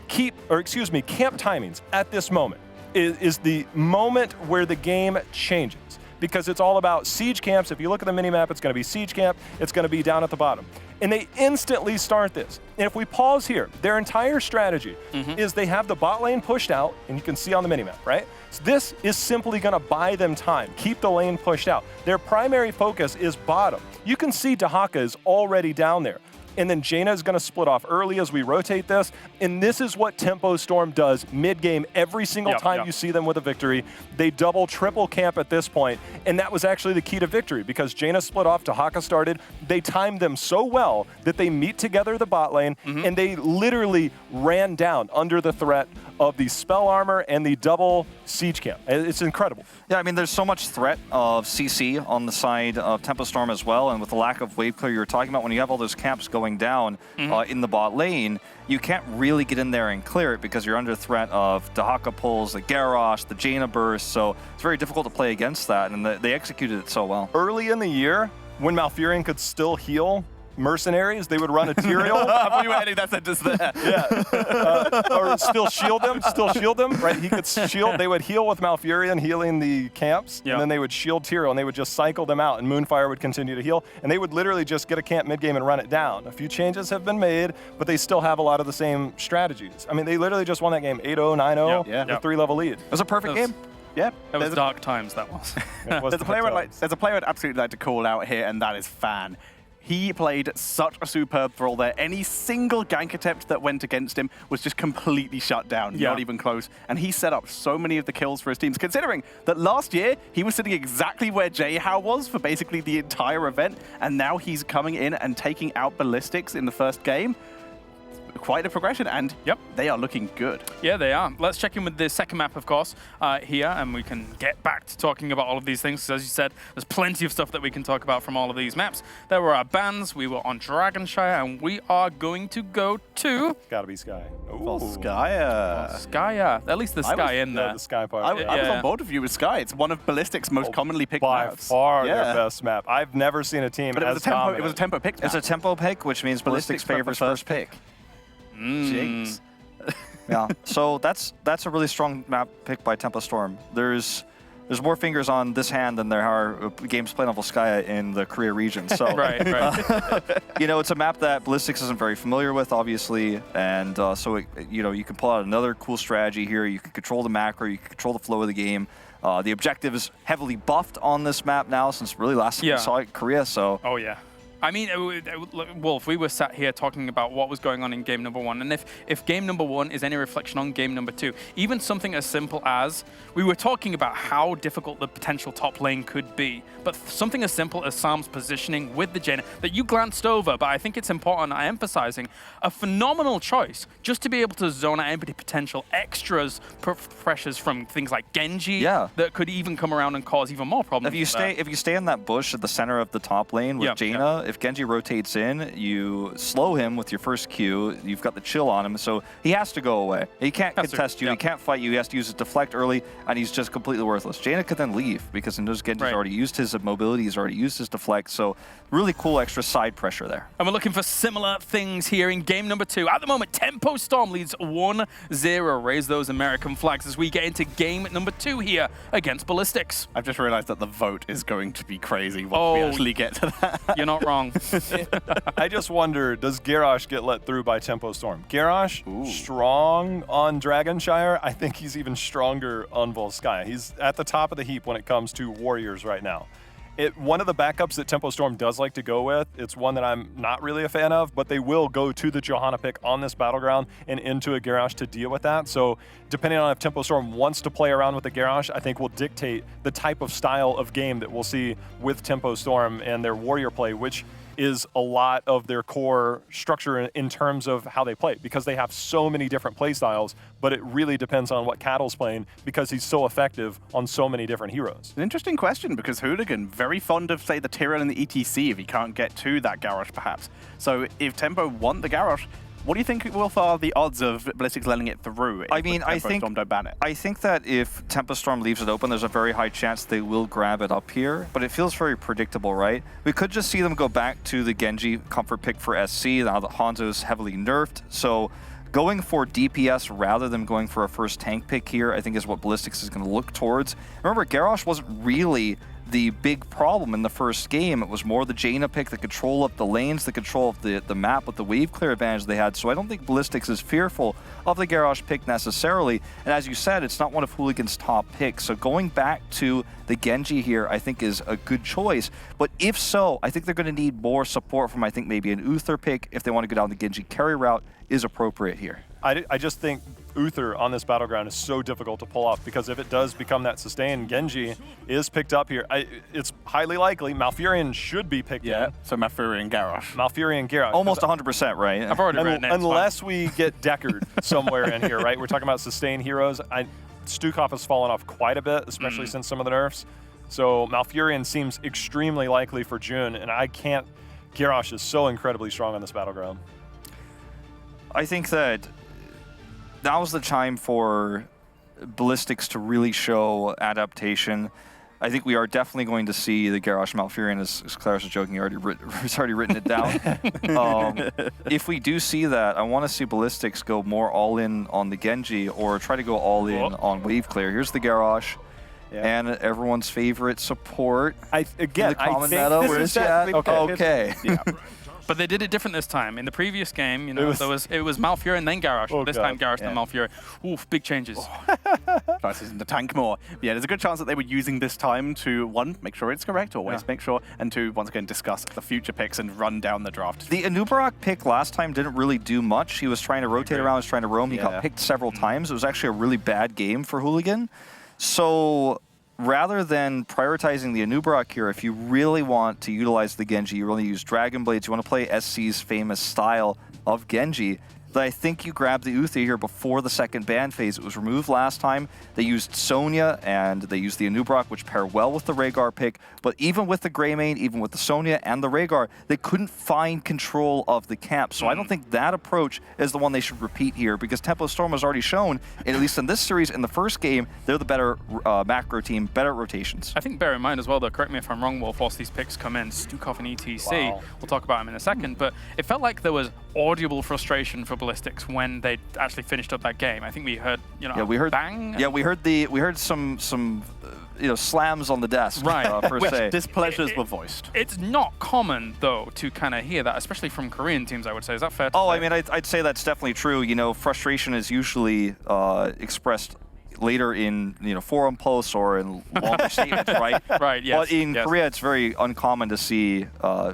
camp timings at this moment is the moment where the game changes because it's all about siege camps. If you look at the minimap, it's going to be siege camp. It's going to be down at the bottom. And they instantly start this. And if we pause here, their entire strategy is they have the bot lane pushed out, and you can see on the minimap, right? So this is simply going to buy them time, keep the lane pushed out. Their primary focus is bottom. You can see Dehaka is already down there. And then Jaina is going to split off early as we rotate this. And this is what Tempo Storm does mid-game every single time you see them with a victory. They double, triple camp at this point, and that was actually the key to victory because Jaina split off, Dehaka started. They timed them so well that they meet together the bot lane, and they literally ran down under the threat of the spell armor and the double siege camp. It's incredible. Yeah, I mean, there's so much threat of CC on the side of Tempo Storm as well, and with the lack of wave clear you were talking about, when you have all those camps going down in the bot lane, you can't really get in there and clear it because you're under threat of Dehaka pulls, the Garrosh, the Jaina burst, so it's very difficult to play against that, and they executed it so well. Early in the year, when Malfurion could still heal mercenaries, they would run a Tyrael. I thought you were ending that sentence there. Or still shield them, right? He could shield, they would heal with Malfurion, healing the camps, and then they would shield Tyrael, and they would just cycle them out, and Moonfire would continue to heal, and they would literally just get a camp mid-game and run it down. A few changes have been made, but they still have a lot of the same strategies. I mean, they literally just won that game 8-0, 9-0, with a 3-level lead. It was a perfect game. Yeah, That was dark times, that was. there's a player I'd absolutely like to call out here, and that is Fan. He played such a superb Thrall there. Any single gank attempt that went against him was just completely shut down, not even close. And he set up so many of the kills for his teams, considering that last year he was sitting exactly where Jayhow was for basically the entire event, and now he's coming in and taking out Ballistics in the first game. Quite a progression, and they are looking good. Yeah, they are. Let's check in with the second map, of course, here, and we can get back to talking about all of these things. As you said, there's plenty of stuff that we can talk about from all of these maps. There were our bans. We were on Dragonshire, and we are going to go to... Gotta be Sky. Skyer. Skyer. At least the Sky in there. The Sky part. I was on board with you with Sky. It's one of Ballistics' most commonly picked maps. By far their best map. I've never seen a team as dominant. It was a tempo pick. It's a tempo pick, which means Ballistics favors first pick. Jinx. Yeah, so that's a really strong map pick by Tempo Storm. There's more fingers on this hand than there are games played on Volskaya in the Korea region. So Right. you know, it's a map that Ballistics isn't very familiar with, obviously, and so you can pull out another cool strategy here. You can control the macro, you can control the flow of the game. The objective is heavily buffed on this map now since really last time we saw it in Korea. So Oh, yeah. I mean, Wolf, we were sat here talking about what was going on in game number one, and if game number one is any reflection on game number two, even something as simple as, we were talking about how difficult the potential top lane could be, but something as simple as Sam's positioning with the Jaina, that you glanced over, but I think it's important emphasizing, a phenomenal choice, just to be able to zone out any potential extras, pressures from things like Genji, that could even come around and cause even more problems. If you stay in that bush at the center of the top lane with Jaina, if Genji rotates in, you slow him with your first Q, you've got the chill on him, so he has to go away. He can't contest you, he can't fight you, he has to use his deflect early, and he's just completely worthless. Jaina could then leave, because he knows Genji's already used his mobility, he's already used his deflect, so really cool extra side pressure there. And we're looking for similar things here in game number two. At the moment, Tempo Storm leads 1-0. Raise those American flags as we get into game number two here against Ballistics. I've just realized that the vote is going to be crazy once we actually get to that. You're not wrong. wrong. I just wonder, does Garrosh get let through by Tempo Storm? Garrosh, strong on Dragon Shire. I think he's even stronger on Volskaya. He's at the top of the heap when it comes to warriors right now. One of the backups that Tempo Storm does like to go with, it's one that I'm not really a fan of, but they will go to the Johanna pick on this battleground and into a Garrosh to deal with that. So depending on if Tempo Storm wants to play around with the Garrosh, I think will dictate the type of style of game that we'll see with Tempo Storm and their warrior play, which is a lot of their core structure in terms of how they play, because they have so many different play styles, but it really depends on what Cattle's playing because he's so effective on so many different heroes. An interesting question, because Hooligan, very fond of, say, the Tyrell and the ETC if he can't get to that Garrosh, perhaps. So if Tempo want the Garrosh, what do you think are the odds of Ballistics letting it through? I mean, I think Storm don't ban it? I think that if Tempest Storm leaves it open, there's a very high chance they will grab it up here, but it feels very predictable, right? We could just see them go back to the Genji comfort pick for SC now that Hanzo's heavily nerfed. So going for DPS rather than going for a first tank pick here, I think is what Ballistics is going to look towards. Remember, Garrosh wasn't really the big problem in the first game. It was more the Jaina pick, the control of the lanes, the control of the map with the wave clear advantage they had. So I don't think Ballistics is fearful of the Garrosh pick necessarily. And as you said, it's not one of Hooligan's top picks. So going back to the Genji here, I think is a good choice. But if so, I think they're going to need more support from, I think, maybe an Uther pick if they want to go down the Genji carry route is appropriate here. I just think Uther on this battleground is so difficult to pull off, because if it does become that sustain, Genji is picked up here. It's highly likely Malfurion should be picked in. So Malfurion Garrosh. Malfurion Garrosh. Almost 100%, right? I've already written it. Unless we get Deckard somewhere in here, right? We're talking about sustain heroes. Stukov has fallen off quite a bit, especially since some of the nerfs. So Malfurion seems extremely likely for June, and Garrosh is so incredibly strong on this battleground. I think that now's the time for Ballistics to really show adaptation. I think we are definitely going to see the Garrosh Malfurion, as Claris was joking, he's already written it down. If we do see that, I want to see Ballistics go more all-in on the Genji or try to go all-in on wave clear. Here's the Garrosh. Yeah. And everyone's favorite support. Again, the common I think meta, this where is is she at? Okay. Yeah. But they did it different this time. In the previous game, you know, it was Malfurion then Garrosh. This time Garrosh then Malfurion. Oof, big changes. Prices in the tank more. But yeah, there's a good chance that they were using this time to, one, make sure it's correct, always make sure, and two, once again, discuss the future picks and run down the draft. The Anubarak pick last time didn't really do much. He was trying to rotate around, he was trying to roam. He got picked several times. It was actually a really bad game for Hooligan. So rather than prioritizing the Anubarak here, if you really want to utilize the Genji, you really use Dragon Blades, you want to play SC's famous style of Genji, then I think you grab the Uther here before the second ban phase. It was removed last time. They used Sonya and they used the Anubarak, which pair well with the Rhaegar pick. But even with the Greymane, even with the Sonya and the Rhaegar, they couldn't find control of the camp. So I don't think that approach is the one they should repeat here, because Tempo Storm has already shown, at least in this series, in the first game, they're the better macro team, better rotations. I think bear in mind as well, though, correct me if I'm wrong, Wolf, whilst these picks come in, Stukov and ETC, we'll talk about them in a second, but it felt like there was audible frustration for Ballistics when they actually finished up that game. I think we heard, you know, we heard bang. Yeah, we heard some slams on the desk. Right. Per se. Displeasures were voiced. It's not common though to kind of hear that, especially from Korean teams, I would say. Is that fair to say? I mean, I'd say that's definitely true. You know, frustration is usually expressed later in forum posts or in longer statements, right? Right. Yes. But in Korea, it's very uncommon to see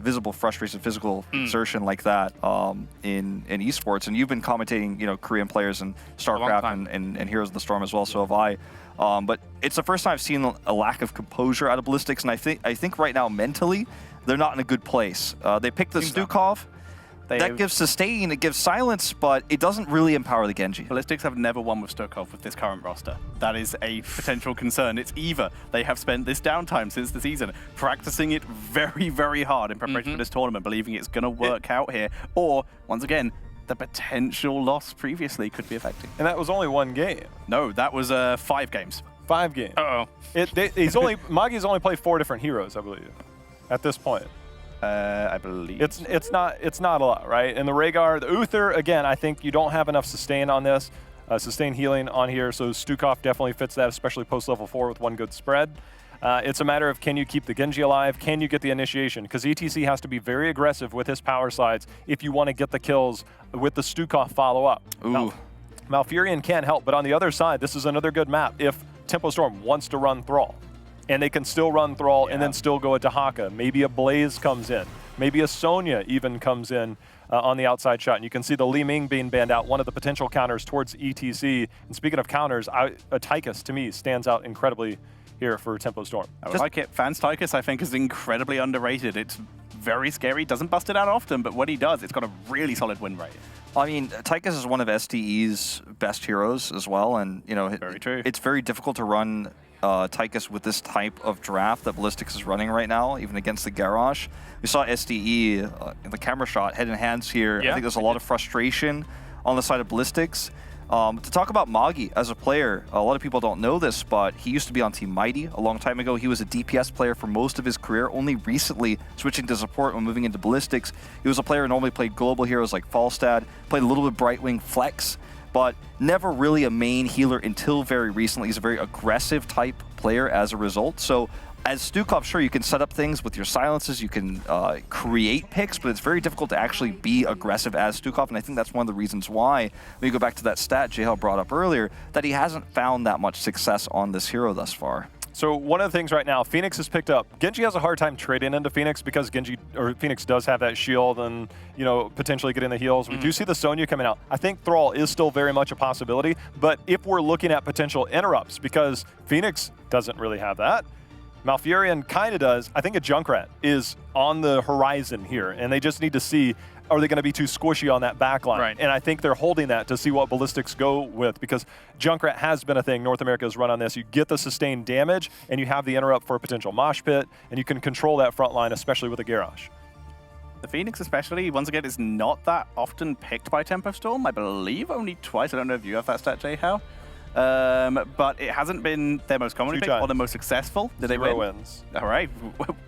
visible frustration, physical exertion like that in esports. And you've been commentating, Korean players in StarCraft and Heroes of the Storm as well. So have I. But it's the first time I've seen a lack of composure out of Ballistics, and I think right now mentally they're not in a good place. They picked the Stukov. That gives sustain, it gives silence, but it doesn't really empower the Genji. Ballistics have never won with Stukov with this current roster. That is a potential concern. It's either they have spent this downtime since the season practicing it very, very hard in preparation for this tournament, believing it's going to work out here, or, once again, the potential loss previously could be affecting. And that was only one game. No, that was 5 games. 5 games. Uh-oh. Magi's only played 4 different heroes, I believe, at this point. I believe it's not a lot, right? And the Rhaegar, the Uther, again, I think you don't have enough sustain on this, sustain healing on here. So Stukov definitely fits that, especially post level 4 with 1 good spread. It's a matter of can you keep the Genji alive, can you get the initiation? Because ETC has to be very aggressive with his power slides if you want to get the kills with the Stukov follow-up. Ooh. Malfurion can help, but on the other side, this is another good map if Tempo Storm wants to run Thrall. And they can still run Thrall and then still go a Dehaka. Maybe a Blaze comes in. Maybe a Sonya even comes in on the outside shot. And you can see the Li Ming being banned out, one of the potential counters towards ETC. And speaking of counters, a Tychus, to me, stands out incredibly here for Tempo Storm. I like it. Fans Tychus, I think, is incredibly underrated. It's very scary. Doesn't bust it out often, but when he does, it's got a really solid win rate. I mean, Tychus is one of SDE's best heroes as well, and you know, Very true. It's very difficult to run Tychus with this type of draft that Ballistics is running right now, even against the Garrosh. We saw SDE in the camera shot, head in hands here. I think there's a lot of frustration on the side of Ballistics. To talk about Magi as a player, a lot of people don't know this, but he used to be on Team Mighty a long time ago. He was a DPS player for most of his career, only recently switching to support when moving into Ballistics. He was a player who normally played global heroes like Falstad, played a little bit Brightwing Flex, but never really a main healer until very recently. He's a very aggressive type player as a result. So as Stukov, sure, you can set up things with your silences, you can create picks, but it's very difficult to actually be aggressive as Stukov, and I think that's one of the reasons why, when you go back to that stat Jehel brought up earlier, that he hasn't found that much success on this hero thus far. So one of the things right now, Phoenix has picked up. Genji has a hard time trading into Phoenix because Phoenix does have that shield and, you know, potentially getting the heals. We do see the Sonya coming out. I think Thrall is still very much a possibility, but if we're looking at potential interrupts, because Phoenix doesn't really have that, Malfurion kind of does. I think a Junkrat is on the horizon here, and they just need to see, are they going to be too squishy on that backline? Right. And I think they're holding that to see what Ballistics go with, because Junkrat has been a thing. North America has run on this. You get the sustained damage, and you have the interrupt for a potential mosh pit, and you can control that front line, especially with a Garrosh. The Phoenix especially, once again, is not that often picked by Tempo Storm. I believe only twice. I don't know if you have that stat, Jehel. But it hasn't been their most commonly picked or the most successful. Did they win? 0 wins. All right.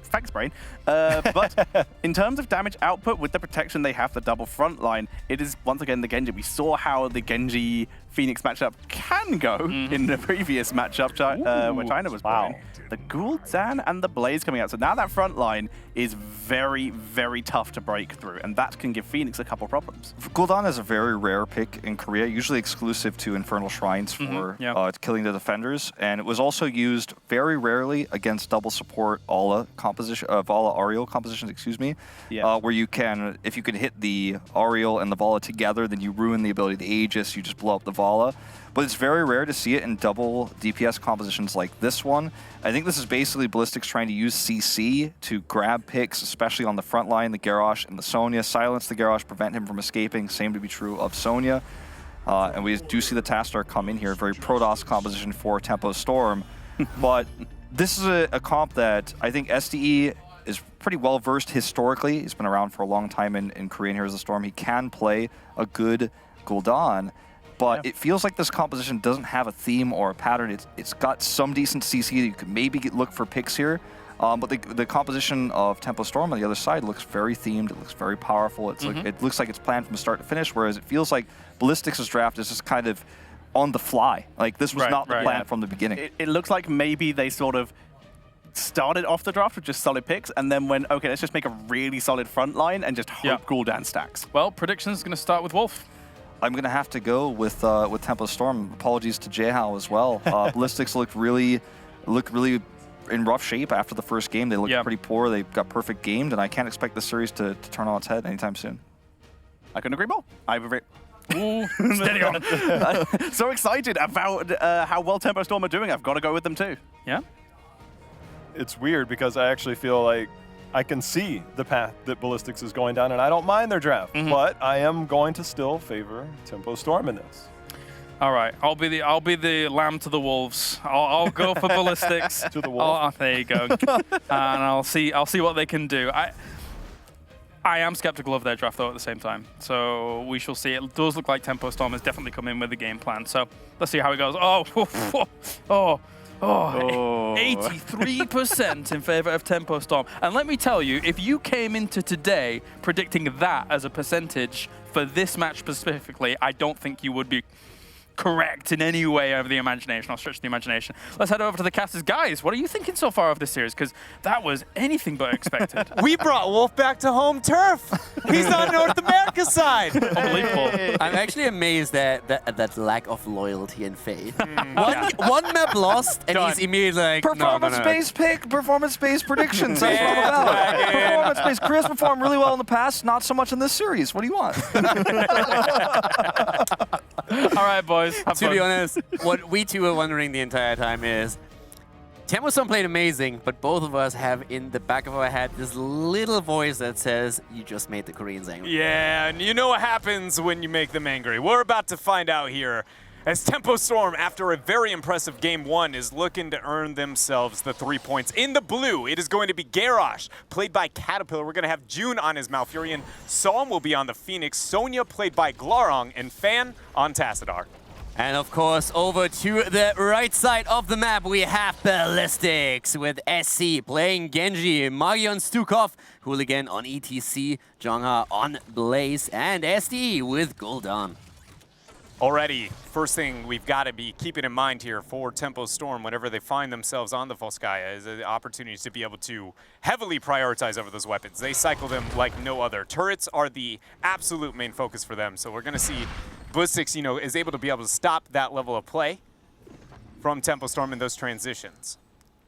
Thanks, Brain. But in terms of damage output, with the protection they have, the double front line, it is, once again, the Genji. We saw how the Genji-Phoenix matchup can go in the previous matchup where China was playing. The Gul'dan and the Blaze coming out. So now that front line is very, very tough to break through, and that can give Phoenix a couple problems. Gul'dan is a very rare pick in Korea, usually exclusive to Infernal Shrines for killing the defenders, and it was also used very rarely against double support Ala composition, Vala Ariel compositions, excuse me, where you can, if you can hit the Ariel and the Vala together, then you ruin the ability of the Aegis, you just blow up the Vala. But it's very rare to see it in double DPS compositions like this one. I think this is basically Ballistics trying to use CC to grab picks, especially on the front line, the Garrosh and the Sonya. Silence the Garrosh, prevent him from escaping. Same to be true of Sonya. And we do see the Tastar come in here, very Protoss composition for Tempo Storm. But this is a comp that I think SDE is pretty well versed historically. He's been around for a long time in Korean Heroes of the Storm. He can play a good Gul'dan. But it feels like this composition doesn't have a theme or a pattern. It's got some decent CC that you could maybe look for picks here. But the composition of Tempo Storm on the other side looks very themed. It looks very powerful. It's like, it looks like it's planned from start to finish, whereas it feels like Ballistics' draft is just kind of on the fly. Like, this was not the plan from the beginning. It looks like maybe they sort of started off the draft with just solid picks and then went, okay, let's just make a really solid front line and just hope Gul'dan stacks. Well, predictions going to start with Wolf. I'm going to have to go with Tempo Storm. Apologies to Jehal as well. Ballistics looked really in rough shape after the first game. They looked pretty poor. They got perfect gamed, and I can't expect the series to turn on its head anytime soon. I couldn't agree more. Steady on. So excited about how well Tempo Storm are doing. I've got to go with them too. Yeah. It's weird because I actually feel like I can see the path that Ballistics is going down, and I don't mind their draft, but I am going to still favor Tempo Storm in this. All right, I'll be the lamb to the wolves. I'll go for Ballistics. To the wolf. There you go. And I'll see what they can do. I am skeptical of their draft though at the same time, so we shall see. It does look like Tempo Storm has definitely come in with a game plan, so let's see how it goes. 83% in favor of Tempo Storm. And let me tell you, if you came into today predicting that as a percentage for this match specifically, I don't think you would be correct in any way over the imagination or stretch the imagination. Let's head over to the casters. Guys, what are you thinking so far of this series? Because that was anything but expected. We brought Wolf back to home turf. He's on North America's side. Unbelievable. I'm actually amazed at that lack of loyalty and faith. One map lost, and Done. he's immediately like, Performance-based pick, performance-based predictions. That's what I'm about. Performance-based. Chris performed really well in the past, not so much in this series. What do you want? All right, boys. Have To fun. be honest, what we two were wondering the entire time is, Tempostorm played amazing, but both of us have in the back of our head this little voice that says, you just made the Koreans angry. Yeah, and you know what happens when you make them angry. We're about to find out here. As Tempostorm, after a very impressive Game 1, is looking to earn themselves the 3 points. In the blue, it is going to be Garrosh, played by Caterpillar. We're going to have June on his Malfurion. Psalm will be on the Phoenix. Sonya, played by Glarong. And Fan on Tassadar. And of course, over to the right side of the map, we have Ballistics with SC playing Genji, Magi on Stukov, Hooligan on ETC, Jongha on Blaze, and SD with Gul'dan. Already, first thing we've got to be keeping in mind here for Tempostorm whenever they find themselves on the Volskaya is the opportunities to be able to heavily prioritize over those weapons. They cycle them like no other. Turrets are the absolute main focus for them, so we're going to see Ballistics, is able to be able to stop that level of play from Tempostorm in those transitions.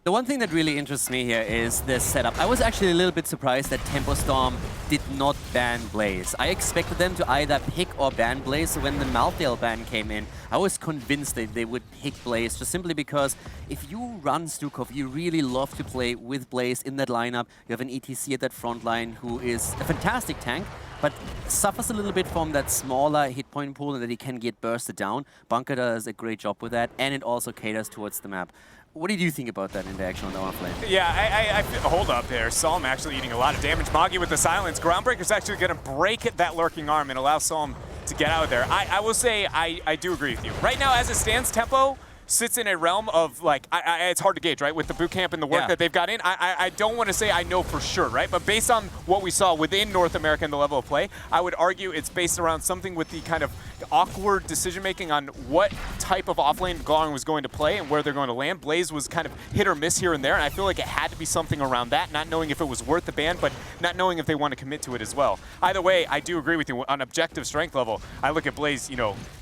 The one thing that really interests me here is the setup. I was actually a little bit surprised that Tempostorm did not ban Blaze. I expected them to either pick or ban Blaze, so when the Malthael ban came in, I was convinced that they would pick Blaze, just simply because if you run Stukov, you really love to play with Blaze in that lineup. You have an ETC at that front line who is a fantastic tank, but suffers a little bit from that smaller hit point pool and that he can get bursted down. Bunker does a great job with that, and it also caters towards the map. What did you think about that interaction on the offlane? Yeah, I hold up there. Psalm actually eating a lot of damage. Magi with the silence. Groundbreaker's actually going to break that lurking arm and allow Psalm to get out of there. I will say I do agree with you. Right now, as it stands, Tempo sits in a realm of, like, it's hard to gauge, right? With the boot camp and the work that they've got in, I don't want to say I know for sure, right? But based on what we saw within North America and the level of play, I would argue it's based around something with the kind of awkward decision-making on what type of offlane Glarong was going to play and where they're going to land. Blaze was kind of hit or miss here and there, and I feel like it had to be something around that, not knowing if it was worth the ban, but not knowing if they want to commit to it as well. Either way, I do agree with you. On objective strength level, I look at Blaze,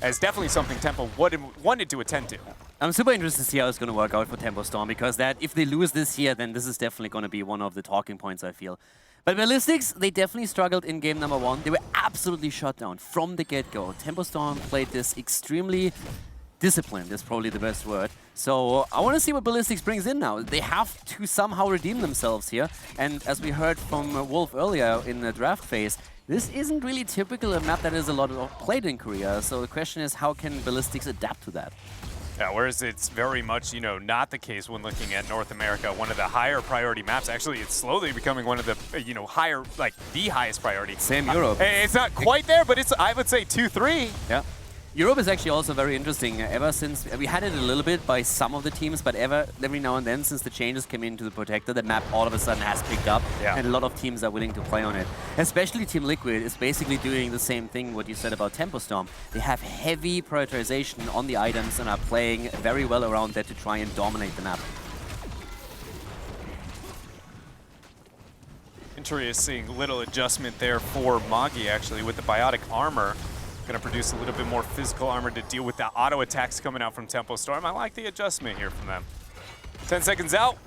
as definitely something Tempo wanted to attend to. I'm super interested to see how it's going to work out for Tempostorm, because that if they lose this here, then this is definitely going to be one of the talking points, I feel. But Ballistics, they definitely struggled in game number 1. They were absolutely shut down from the get-go. Tempostorm played this extremely disciplined, is probably the best word. So I want to see what Ballistics brings in now. They have to somehow redeem themselves here. And as we heard from Wolf earlier in the draft phase, this isn't really typical a map that is a lot played in Korea. So the question is, how can Ballistics adapt to that? Yeah, whereas it's very much, not the case when looking at North America, one of the higher priority maps. Actually, it's slowly becoming one of the, higher, like the highest priority. Same Europe. It's not quite there, but it's, I would say, 2-3. Yeah. Europe is actually also very interesting. Ever since we had it a little bit by some of the teams, but every now and then, since the changes came into the Protector, the map all of a sudden has picked up, and a lot of teams are willing to play on it. Especially Team Liquid is basically doing the same thing what you said about Tempostorm. They have heavy prioritization on the items and are playing very well around that to try and dominate the map. Interesting little adjustment there for Magi, actually, with the biotic armor. Going to produce a little bit more physical armor to deal with the auto attacks coming out from Tempostorm. I like the adjustment here from them. 10 seconds out.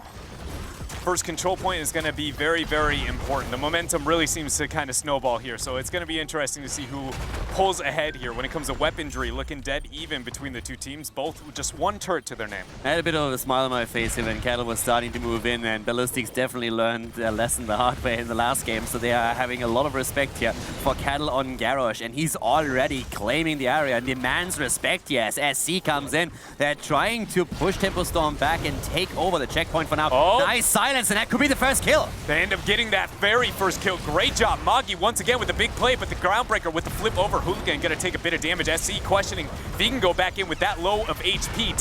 First control point is going to be very, very important. The momentum really seems to kind of snowball here, so it's going to be interesting to see who pulls ahead here. When it comes to weaponry, looking dead even between the two teams, both with just one turret to their name. I had a bit of a smile on my face here when Cattle was starting to move in, and Ballistics definitely learned their lesson the hard way in the last game, so they are having a lot of respect here for Cattle on Garrosh, and he's already claiming the area and demands respect here as SC comes in. They're trying to push Tempostorm back and take over the checkpoint for now. Oh. Nice silence, and that could be the first kill. They end up getting that very first kill. Great job, Magi once again with the big play, but the Groundbreaker with the flip over. Hooligan gonna take a bit of damage. SC questioning he can go back in with that low of HP,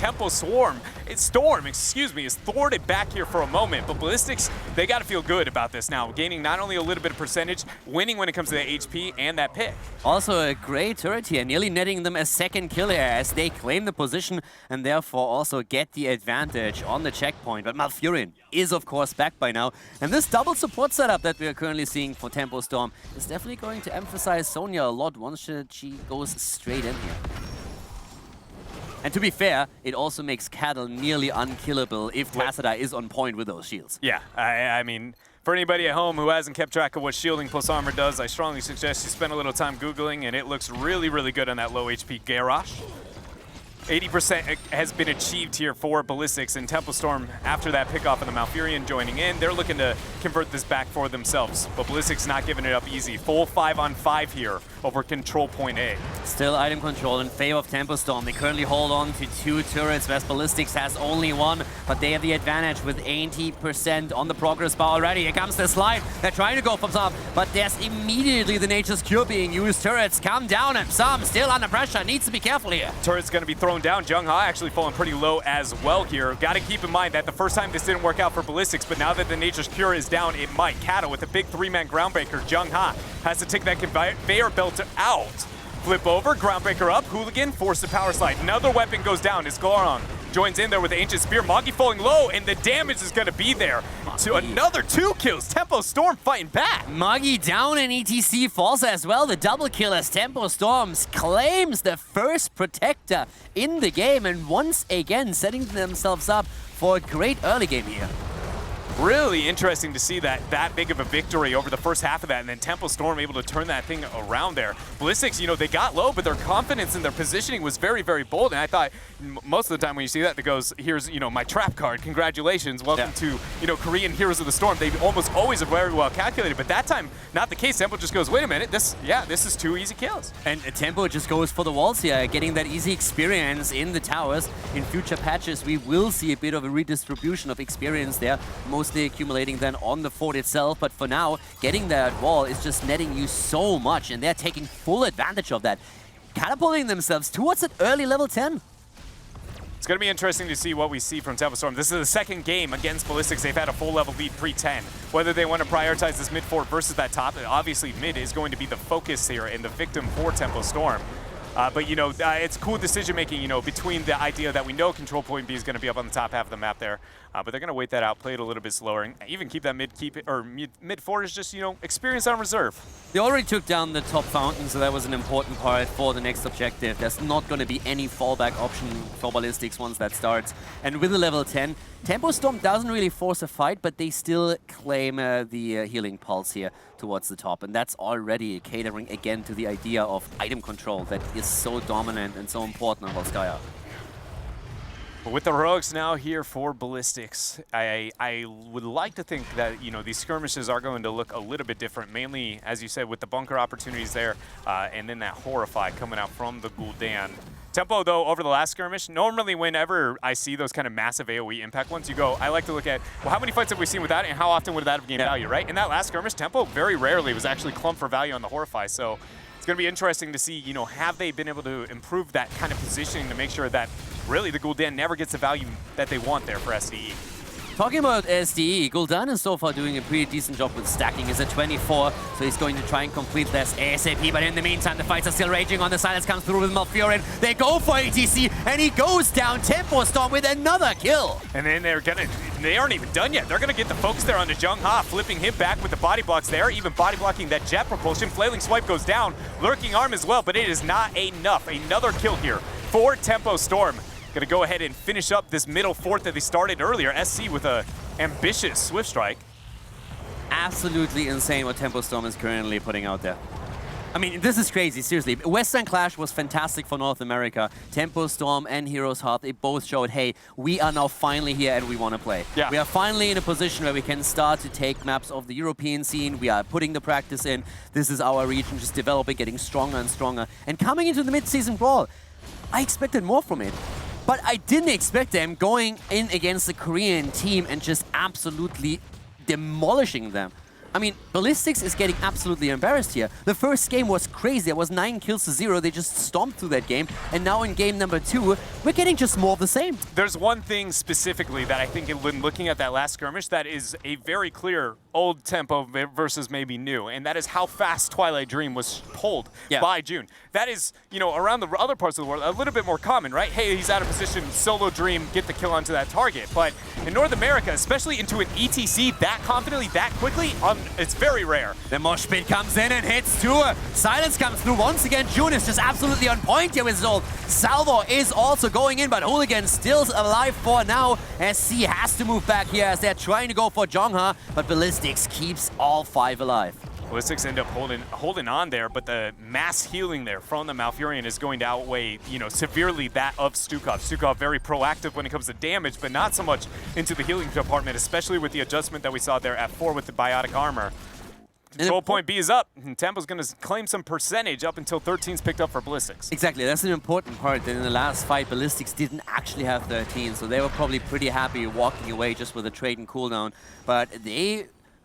Storm, excuse me, is thwarted back here for a moment. But Ballistics, they got to feel good about this now, gaining not only a little bit of percentage, winning when it comes to the HP and that pick. Also a great turret here, nearly netting them a second kill here as they claim the position and therefore also get the advantage on the checkpoint. But Malfurion is of course back by now, and this double support setup that we are currently seeing for Tempo Storm is definitely going to emphasize Sonya a lot once she goes straight in here. And to be fair, it also makes Cattle nearly unkillable if Tassadar is on point with those shields. Yeah, I mean, for anybody at home who hasn't kept track of what shielding plus armor does, I strongly suggest you spend a little time Googling, and it looks really, really good on that low HP Garrosh. 80% has been achieved here for Ballistics, and Tempo Storm, after that pickoff of the Malfurion joining in, they're looking to convert this back for themselves. But Ballistics not giving it up easy. Full 5-on-5 here over control point A. Still item control in favor of Tempo Storm. They currently hold on to 2 turrets, whereas Ballistics has only 1, but they have the advantage with 80% on the progress bar already. Here comes the slide. They're trying to go for Psalm, but there's immediately the Nature's Cure being used. Turrets come down, and Psalm still under pressure. Needs to be careful here. Turret's going to be thrown down. Jung-Ha actually falling pretty low as well here. Got to keep in mind that the first time this didn't work out for Ballistics, but now that the Nature's Cure is down, it might. Cattle with a big 3-man Groundbreaker. Jung-Ha has to take that conveyor belt out. Flip over, Groundbreaker up, Hooligan force the power slide. Another weapon goes down. It's Goron joins in there with the Ancient Spear. Moggy falling low, and the damage is going to be there. To another 2 kills. Tempo Storm fighting back. Moggy down and ETC falls as well. The double kill as Tempo Storms claims the first protector in the game, and once again setting themselves up for a great early game here. Really interesting to see that big of a victory over the first half of that, and then Tempo Storm able to turn that thing around there. Ballistics, you know, they got low, but their confidence in their positioning was very, very bold, and I thought most of the time when you see that, it goes, here's, you know, my trap card, congratulations, welcome to, you know, Korean Heroes of the Storm. They almost always are very well calculated, but that time, not the case. Tempo just goes, wait a minute, this is 2 easy kills. And Tempo just goes for the walls here, getting that easy experience in the towers. In future patches, we will see a bit of a redistribution of experience there, mostly accumulating then on the fort itself, but for now, getting that wall is just netting you so much, and they're taking full advantage of that, catapulting themselves towards an early level 10. It's going to be interesting to see what we see from Tempo Storm. This is the second game against Ballistics. They've had a full level lead pre-10. Whether they want to prioritize this mid fort versus that top, obviously mid is going to be the focus here and the victim for Tempo Storm. But, you know, it's cool decision-making, you know, between the idea that we know control point B is going to be up on the top half of the map there, but they're going to wait that out, play it a little bit slower, and even keep that mid fort is just, you know, experience on reserve. They already took down the top fountain, so that was an important part for the next objective. There's not going to be any fallback option for Ballistics once that starts. And with the level 10, Tempo Storm doesn't really force a fight, but they still claim the healing pulse here towards the top. And that's already catering again to the idea of item control that is so dominant and so important on Volskaya. But with the heroics now here for Ballistics, I would like to think that, you know, these skirmishes are going to look a little bit different, mainly, as you said, with the bunker opportunities there, and then that Horrify coming out from the Gul'dan. Tempo, though, over the last skirmish, normally whenever I see those kind of massive AoE impact ones, you go, I like to look at, well, how many fights have we seen with that, and how often would that have gained value, right? In that last skirmish, Tempo very rarely was actually clumped for value on the Horrify, so it's going to be interesting to see, you know, have they been able to improve that kind of positioning to make sure that really the Gul'dan never gets the value that they want there for SDE. Talking about SDE, Gul'dan is so far doing a pretty decent job with stacking. He's at 24, so he's going to try and complete this ASAP. But in the meantime, the fights are still raging on. The silence comes through with Malfurion. They go for ETC, and he goes down. Tempo Storm with another kill. And then they aren't even done yet. They're gonna get the focus there onto Jung-Ha, flipping him back with the body blocks there, even body blocking that jet propulsion. Flailing Swipe goes down, lurking arm as well, but it is not enough. Another kill here for Tempo Storm. Gonna go ahead and finish up this middle fort that they started earlier. SC with a ambitious Swift Strike. Absolutely insane what Tempo Storm is currently putting out there. I mean, this is crazy, seriously. Western Clash was fantastic for North America. Tempo Storm and Heroes Heart, they both showed, hey, we are now finally here and we want to play. Yeah. We are finally in a position where we can start to take maps of the European scene. We are putting the practice in. This is our region just developing, getting stronger and stronger. And coming into the Mid-Season Brawl, I expected more from it. But I didn't expect them going in against the Korean team and just absolutely demolishing them. I mean, Ballistics is getting absolutely embarrassed here. The first game was crazy. It was 9 kills to 0. They just stomped through that game. And now in game number 2, we're getting just more of the same. There's one thing specifically that I think when looking at that last skirmish that is a very clear old tempo versus maybe new, and that is how fast Twilight Dream was pulled by June. That is, you know, around the other parts of the world, a little bit more common, right? Hey, he's out of position, solo Dream, get the kill onto that target. But in North America, especially into an ETC that confidently, that quickly, it's very rare. The mosh pit comes in and hits 2. Silence comes through once again. June is just absolutely on point here with his ult. Salvo is also going in, but Hooligan still alive for now. SC has to move back here as they're trying to go for Jongha, but Ballistics keeps all 5 alive. Ballistics end up holding on there, but the mass healing there from the Malfurion is going to outweigh, you know, severely that of Stukov. Stukov very proactive when it comes to damage, but not so much into the healing department, especially with the adjustment that we saw there at 4 with the biotic armor. Control point B is up, and Tempo's going to claim some percentage up until 13's picked up for Ballistics. Exactly, that's an important part. That in the last fight, Ballistics didn't actually have 13, so they were probably pretty happy walking away just with a trade and cooldown. But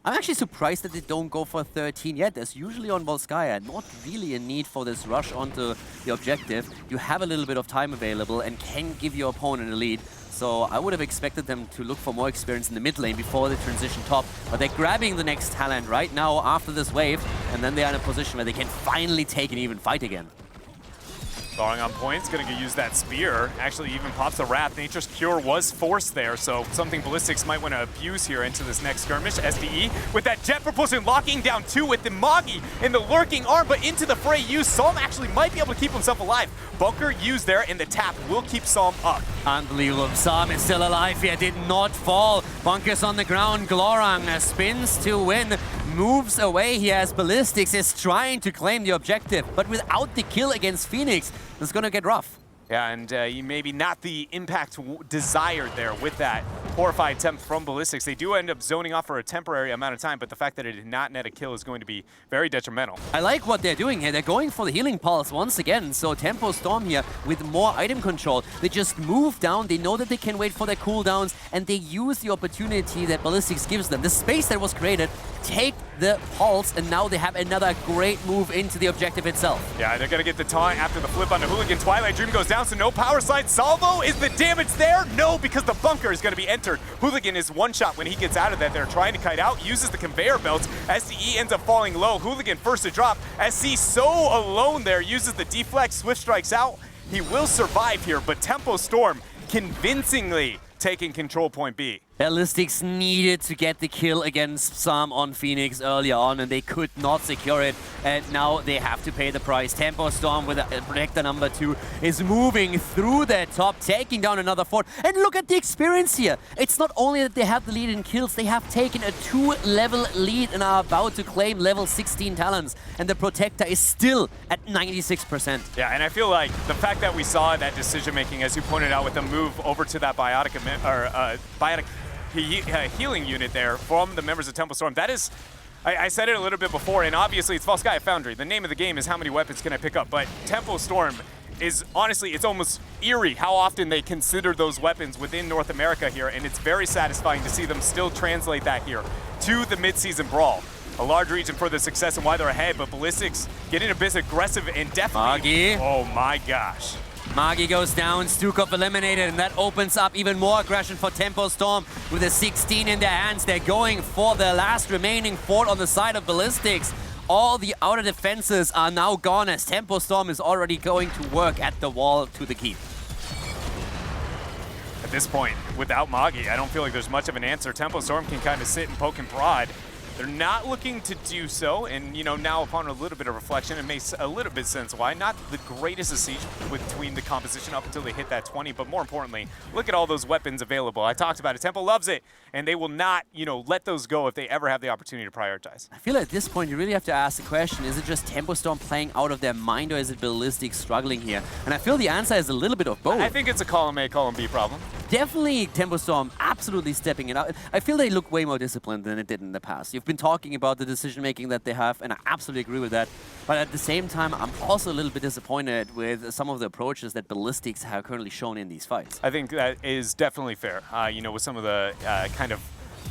I'm actually surprised that they don't go for 13 yet. There's usually on Volskaya not really a need for this rush onto the objective. You have a little bit of time available and can give your opponent a lead. So I would have expected them to look for more experience in the mid lane before they transition top. But they're grabbing the next talent right now after this wave, and then they are in a position where they can finally take an even fight again. Throwing on points, going to use that spear. Actually even pops the Wrath. Nature's Cure was forced there, so something Ballistics might want to abuse here into this next skirmish. SDE with that jet propulsion locking down 2 with the Magi in the lurking arm, but into the fray used. Psalm actually might be able to keep himself alive. Bunker used there, and the tap will keep Psalm up. Unbelievable. Psalm is still alive here, did not fall. Bunker's on the ground. Glorang spins to win. Moves away here as Ballistics is trying to claim the objective, but without the kill against Phoenix, it's gonna get rough. Yeah, and maybe not the impact desired there with that horrified attempt from Ballistics. They do end up zoning off for a temporary amount of time, but the fact that it did not net a kill is going to be very detrimental. I like what they're doing here. They're going for the healing pulse once again. So Tempo Storm here with more item control. They just move down. They know that they can wait for their cooldowns, and they use the opportunity that Ballistics gives them. The space that was created, take the pulse, and now they have another great move into the objective itself. Yeah, they're going to get the taunt after the flip on the Hooligan. Twilight Dream goes down, so no power slide. Salvo, is the damage there? No, because the bunker is going to be entered. Hooligan is one shot when he gets out of that. They're trying to kite out, uses the conveyor belts. SDE ends up falling low. Hooligan first to drop. SC so alone there, uses the deflect. Swift strikes out. He will survive here, but Tempo Storm convincingly taking control point B. Ballistics needed to get the kill against Psalm on Phoenix earlier on, and they could not secure it. And now they have to pay the price. Tempo Storm with a protector number 2 is moving through their top, taking down another fort. And look at the experience here. It's not only that they have the lead in kills, they have taken a 2-level lead and are about to claim level 16 talents. And the protector is still at 96%. Yeah, and I feel like the fact that we saw that decision-making, as you pointed out, with the move over to that biotic healing unit there from the members of Tempo Storm. That is, I said it a little bit before, and obviously it's Volskaya Foundry. The name of the game is how many weapons can I pick up, but Tempo Storm is honestly, it's almost eerie how often they consider those weapons within North America here, and it's very satisfying to see them still translate that here to the Mid-Season Brawl. A large reason for the success and why they're ahead, but Ballistics getting a bit aggressive and definitely... Magi. Oh my gosh. Magi goes down, Stukov eliminated, and that opens up even more aggression for Tempo Storm. With a 16 in their hands, they're going for the last remaining fort on the side of Ballistics. All the outer defenses are now gone as Tempo Storm is already going to work at the wall to the keep. At this point, without Magi, I don't feel like there's much of an answer. Tempo Storm can kind of sit and poke and prod. They're not looking to do so, and you know, now upon a little bit of reflection, it makes a little bit sense why. Not the greatest of siege between the composition up until they hit that 20, but more importantly, look at all those weapons available. I talked about it. Tempo loves it, and they will not, you know, let those go if they ever have the opportunity to prioritize. I feel at this point you really have to ask the question, is it just Tempo Storm playing out of their mind, or is it Ballistics struggling here? And I feel the answer is a little bit of both. I think it's a column A, column B problem. Definitely Tempo Storm absolutely stepping it out. I feel they look way more disciplined than it did in the past. You've been talking about the decision-making that they have, and I absolutely agree with that. But at the same time, I'm also a little bit disappointed with some of the approaches that Ballistics have currently shown in these fights. I think that is definitely fair. You know, with some of the kind of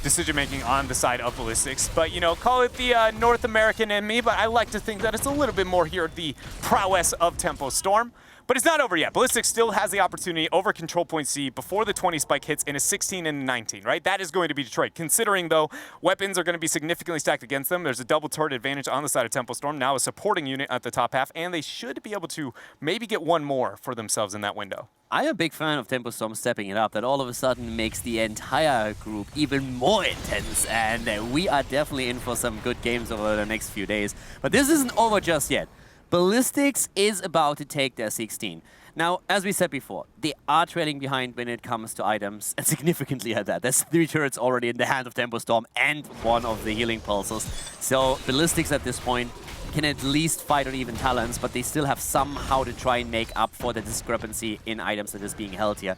decision-making on the side of Ballistics. But, you know, call it the North American in me, but I like to think that it's a little bit more here the prowess of Tempo Storm. But it's not over yet. Ballistics still has the opportunity over Control Point C before the 20 spike hits in a 16 and a 19, right? That is going to be Detroit. Considering, though, weapons are going to be significantly stacked against them, there's a double turret advantage on the side of Tempo Storm, now a supporting unit at the top half, and they should be able to maybe get one more for themselves in that window. I'm a big fan of Tempo Storm stepping it up. That all of a sudden makes the entire group even more intense, and we are definitely in for some good games over the next few days. But this isn't over just yet. Ballistics is about to take their 16. Now, as we said before, they are trailing behind when it comes to items, and significantly at that. There's 3 turrets already in the hand of Tempo Storm and 1 of the healing pulses. So Ballistics at this point can at least fight on even talents, but they still have somehow to try and make up for the discrepancy in items that is being held here.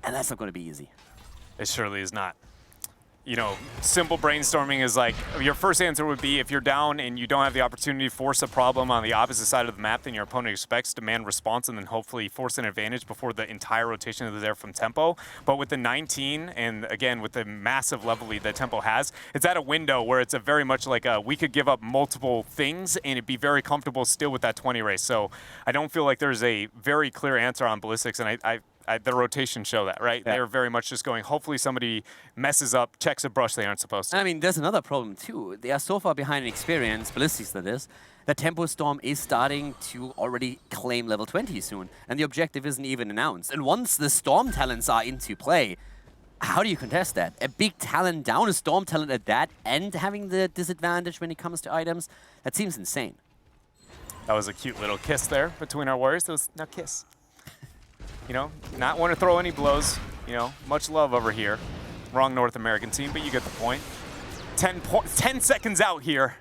And that's not going to be easy. It surely is not. You know, simple brainstorming is like, your first answer would be if you're down and you don't have the opportunity to force a problem on the opposite side of the map than your opponent expects, demand response and then hopefully force an advantage before the entire rotation is there from Tempo. But with the 19 and again with the massive level lead that Tempo has, it's at a window where it's a very much like we could give up multiple things and it'd be very comfortable still with that 20 race. So I don't feel like there's a very clear answer on Ballistics, and the rotation show that, right? Yeah. They're very much just going, hopefully somebody messes up, checks a brush they aren't supposed to. I mean, there's another problem too. They are so far behind in experience, Ballistics that is, that Tempo Storm is starting to already claim level 20 soon, and the objective isn't even announced. And once the Storm talents are into play, how do you contest that? A big talent down, a Storm talent at that, and having the disadvantage when it comes to items? That seems insane. That was a cute little kiss there between our warriors. That was no kiss. You know, not want to throw any blows. You know, much love over here. Wrong North American team, but you get the point. 10 seconds out here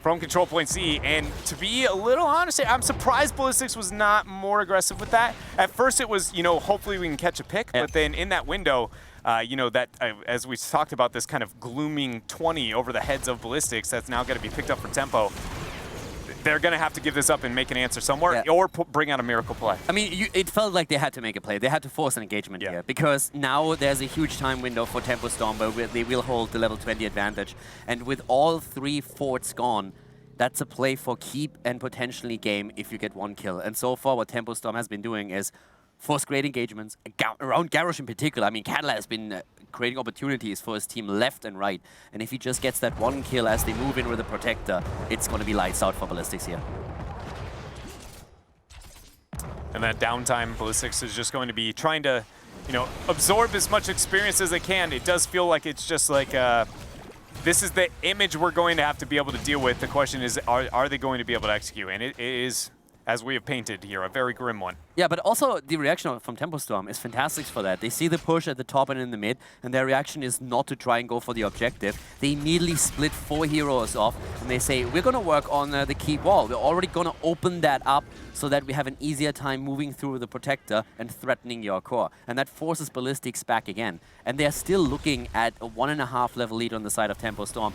from Control Point C, and to be a little honest, I'm surprised Ballistics was not more aggressive with that. At first it was, you know, hopefully we can catch a pick, but then in that window, you know, that as we talked about this kind of glooming 20 over the heads of Ballistics, that's now going to be picked up for Tempo. They're going to have to give this up and make an answer somewhere, or bring out a miracle play. I mean, it felt like they had to make a play. They had to force an engagement here, because now there's a huge time window for Tempo Storm where they will hold the level 20 advantage. And with all 3 forts gone, that's a play for keep and potentially game if you get 1 kill. And so far, what Tempo Storm has been doing is force great engagements around Garrosh in particular. I mean, Cadla has been creating opportunities for his team left and right. And if he just gets that 1 kill as they move in with the Protector, it's going to be lights out for Ballistics here. And that downtime, Ballistics is just going to be trying to, you know, absorb as much experience as they can. It does feel like it's just like, this is the image we're going to have to be able to deal with. The question is, are they going to be able to execute? And it is, as we have painted here, a very grim one. Yeah, but also the reaction from Tempo Storm is fantastic for that. They see the push at the top and in the mid, and their reaction is not to try and go for the objective. They immediately split 4 heroes off, and they say, we're going to work on the keep wall. We're already going to open that up so that we have an easier time moving through the Protector and threatening your core. And that forces Ballistics back again. And they're still looking at a 1.5 level lead on the side of Tempo Storm.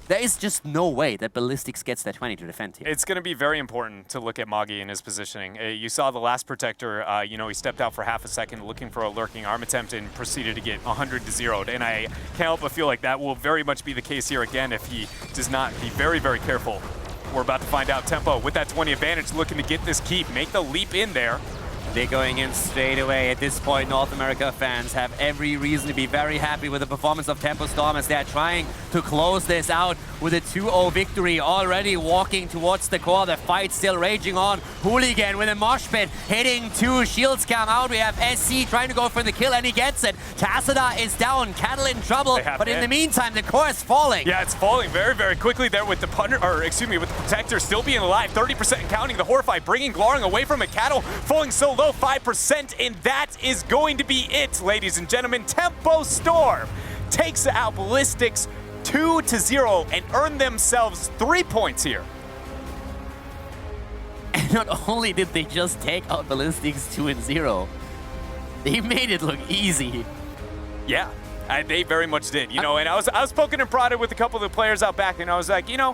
There is just no way that Ballistics gets that 20 to defend here. It's going to be very important to look at Magi and his positioning. You saw the last Protector, you know, he stepped out for half a second looking for a lurking arm attempt and proceeded to get 100 to 0'd. And I can't help but feel like that will very much be the case here again if he does not be very, very careful. We're about to find out. Tempo with that 20 advantage looking to get this keep, make the leap in there. They're going in straight away. At this point, North America fans have every reason to be very happy with the performance of Tempo Storm as they're trying to close this out with a 2-0 victory, already walking towards the core. The fight still raging on. Hooligan with a mosh pit hitting 2. Shields come out. We have SC trying to go for the kill, and he gets it. Tassadar is down. Cattle in trouble, but in the meantime, the core is falling. Yeah, it's falling very, very quickly there with the punter, or excuse me, with the Protector still being alive. 30% and counting. The Horrify bringing Gloring away from it. Cattle falling so low, 5%, and that is going to be it, ladies and gentlemen. Tempo Storm takes out Ballistics 2-0 and earn themselves 3 points here. And not only did they just take out Ballistics 2-0, they made it look easy. Yeah. They very much did, you know, and I was poking and prodded with a couple of the players out back, and I was like, you know,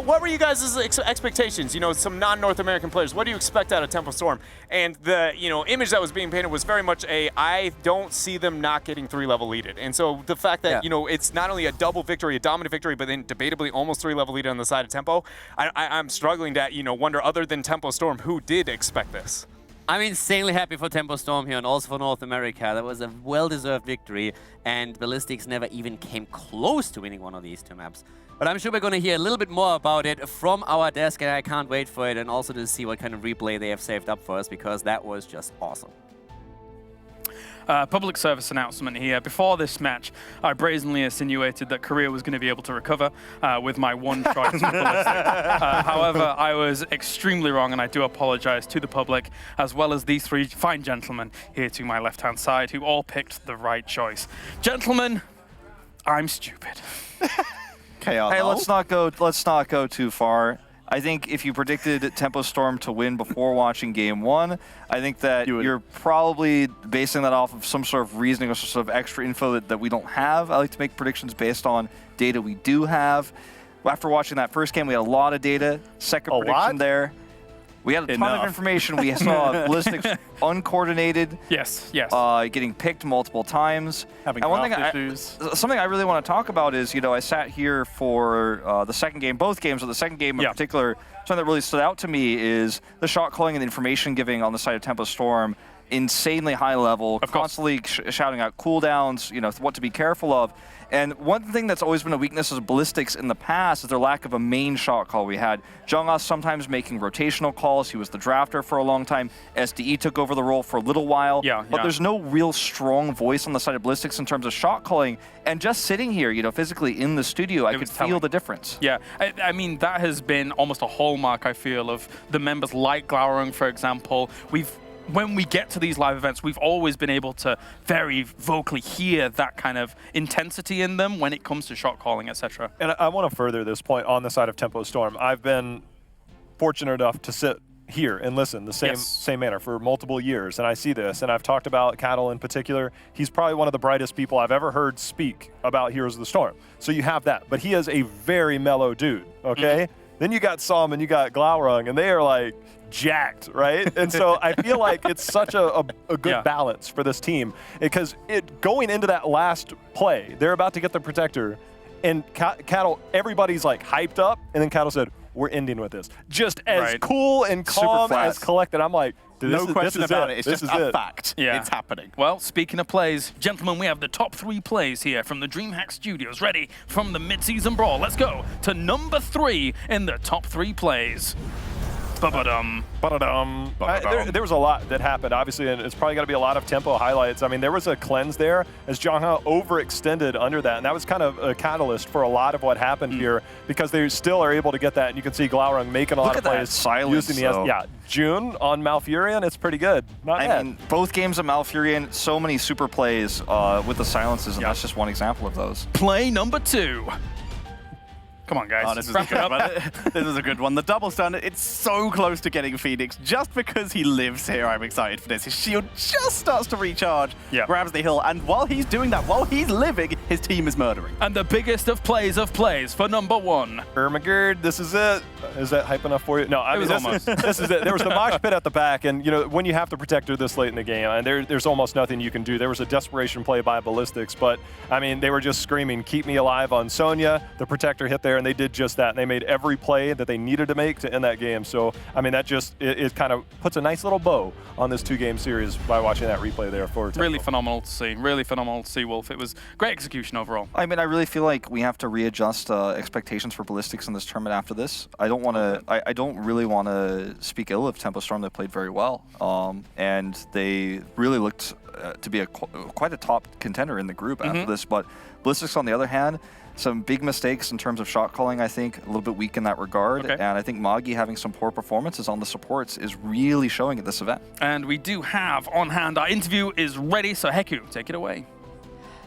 what were you guys' expectations? You know, some non-North American players, what do you expect out of Tempo Storm? And the, you know, image that was being painted was very much I don't see them not getting 3-level leaded. And so the fact that, you know, it's not only a double victory, a dominant victory, but then debatably almost 3-level lead on the side of Tempo, I'm struggling to, you know, wonder, other than Tempo Storm, who did expect this? I'm insanely happy for Tempo Storm here and also for North America. That was a well-deserved victory, and Ballistics never even came close to winning one of these two maps. But I'm sure we're going to hear a little bit more about it from our desk, and I can't wait for it, and also to see what kind of replay they have saved up for us, because that was just awesome. Public service announcement here. Before this match, I brazenly insinuated that Korea was going to be able to recover with my one choice for Ballistics. However, I was extremely wrong, and I do apologize to the public, as well as these three fine gentlemen here to my left-hand side, who all picked the right choice. Gentlemen, I'm stupid. Hey, let's not go too far. I think if you predicted Tempo Storm to win before watching Game 1, I think that you're probably basing that off of some sort of reasoning or some sort of extra info that we don't have. I like to make predictions based on data we do have. After watching that first game, we had a lot of data. Second prediction there. We had a ton of information. We saw Ballistics uncoordinated. Yes. Getting picked multiple times. Having issues. Something I really want to talk about is, you know, I sat here for the second game, both games, but the second game in particular. Something that really stood out to me is the shot calling and the information giving on the side of Tempo Storm. Insanely high level, constantly shouting out cooldowns, you know, what to be careful of. And one thing that's always been a weakness of Ballistics in the past is their lack of a main shot call. We had Jung-Ah sometimes making rotational calls. He was the drafter for a long time. SDE took over the role for a little while. But there's no real strong voice on the side of Ballistics in terms of shot calling. And just sitting here, you know, physically in the studio, I could feel the difference. Yeah, I mean, that has been almost a hallmark, I feel, of the members like Glaurung, for example. When we get to these live events, we've always been able to very vocally hear that kind of intensity in them when it comes to shot calling, etc. And I want to further this point on the side of Tempo Storm. I've been fortunate enough to sit here and listen the same manner for multiple years, and I see this, and I've talked about Cattle in particular. He's probably one of the brightest people I've ever heard speak about Heroes of the Storm. So you have that, but he is a very mellow dude, okay? Then you got Som and you got Glaurung, and they are like jacked, right? And so I feel like it's such a good balance for this team, because going into that last play, they're about to get the Protector, and Cattle, everybody's like hyped up, and then Cattle said, we're ending with this. Just as cool and calm as collected. I'm like, no question about it. It's just a fact. It's happening. Well, speaking of plays, gentlemen, we have the top 3 plays here from the DreamHack Studios, ready from the Mid-Season Brawl. Let's go to number 3 in the top 3 plays. Ba-ba-dum. Ba-da-dum. There was a lot that happened, obviously, and it's probably going to be a lot of tempo highlights. I mean, there was a cleanse there as Jung-Ha overextended under that, and that was kind of a catalyst for a lot of what happened here, because they still are able to get that, and you can see Glaurung making a lot of plays. Silence, using the June on Malfurion, it's pretty good. I mean, both games of Malfurion, so many super plays with the silences, and that's just one example of those. Play number 2. Come on, guys. Oh, this is a good one. This is a good one. The double stun, it's so close to getting Phoenix. Just because he lives here, I'm excited for this. His shield just starts to recharge, grabs the hill, and while he's doing that, while he's living, his team is murdering. And the biggest of plays for number 1. Ermagerd, this is it. Is that hype enough for you? No, I mean, this is it. There was the mosh pit at the back, and you know, when you have the Protector this late in the game, and there's almost nothing you can do. There was a desperation play by Ballistics, but I mean, they were just screaming, keep me alive on Sonya. The Protector hit there, and they did just that. And they made every play that they needed to make to end that game. So, I mean, that just, it kind of puts a nice little bow on this 2-game series by watching that replay there for Tempo. Really phenomenal to see. Really phenomenal to see, Wolf. It was great execution overall. I mean, I really feel like we have to readjust expectations for Ballistics in this tournament after this. I don't really want to speak ill of Tempo Storm. They played very well. And they really looked to be quite a top contender in the group after this. But Ballistics, on the other hand, some big mistakes in terms of shot calling, I think, a little bit weak in that regard. And I think Magi having some poor performances on the supports is really showing at this event. And we do have on hand, our interview is ready, so Heku, take it away.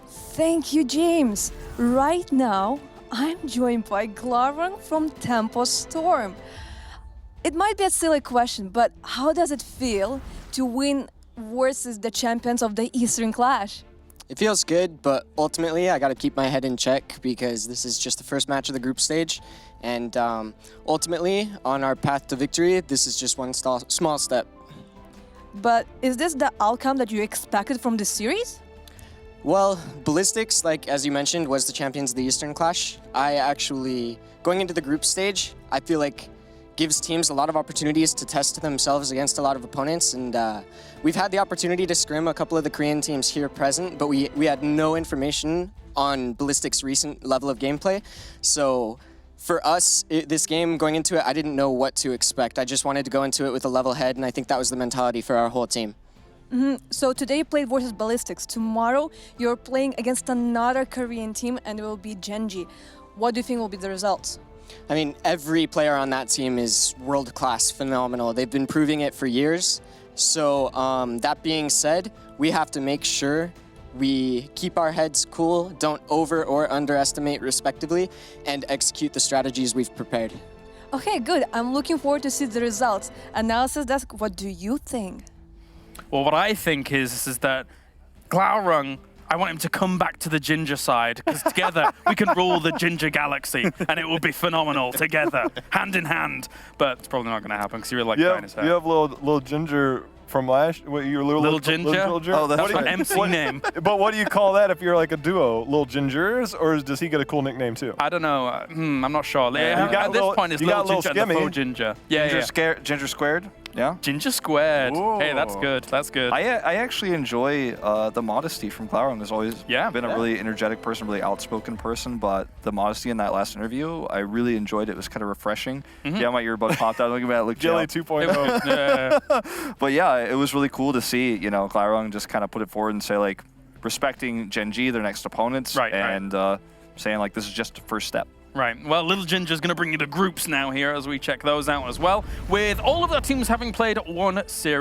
Thank you, James. Right now, I'm joined by Glaurung from Tempo Storm. It might be a silly question, but how does it feel to win versus the champions of the Eastern Clash? It feels good, but ultimately I got to keep my head in check because this is just the first match of the group stage. And ultimately, on our path to victory, this is just one small step. But is this the outcome that you expected from this series? Well, Ballistics, like as you mentioned, was the champions of the Eastern Clash. I actually, going into the group stage, I feel like gives teams a lot of opportunities to test themselves against a lot of opponents. And we've had the opportunity to scrim a couple of the Korean teams here present, but we had no information on Ballistics' recent level of gameplay. So for us, this game, going into it, I didn't know what to expect. I just wanted to go into it with a level head, and I think that was the mentality for our whole team. So today you played versus Ballistics. Tomorrow you're playing against another Korean team, and it will be Genji. What do you think will be the results? I mean, every player on that team is world-class, phenomenal. They've been proving it for years. So that being said, we have to make sure we keep our heads cool, don't over or underestimate respectively, and execute the strategies we've prepared. Okay, good. I'm looking forward to see the results. Analysis desk, what do you think? Well, what I think is that Glaurung, I want him to come back to the Ginger side, because together we can rule the Ginger Galaxy, and it will be phenomenal together, hand in hand. But it's probably not going to happen, because you really like drying his hair. You have little Ginger from last. What, you're Little Ginger? Little Ginger? Oh, that's an MC name. But what do you call that if you're like a duo? Little Gingers, or does he get a cool nickname too? I don't know. I'm not sure. got At this little- point, it's you Little got Ginger little and the Skimmy. Faux Ginger. Yeah, Ginger squared. Yeah. Ginger squared. Ooh. Hey, that's good. That's good. I actually enjoy the modesty from Glaurung. Has always been a really energetic person, really outspoken person. But the modesty in that last interview, I really enjoyed it. It was kind of refreshing. Yeah, my earbud popped out. Look at that. Look, Jelly 2.0. Yeah. But yeah, it was really cool to see. You know, Glaurung just kind of put it forward and say like, respecting Genji, their next opponents, and saying like this is just the first step. Right. Well, Little Ginger's going to bring you the groups now here as we check those out as well, with all of our teams having played one series.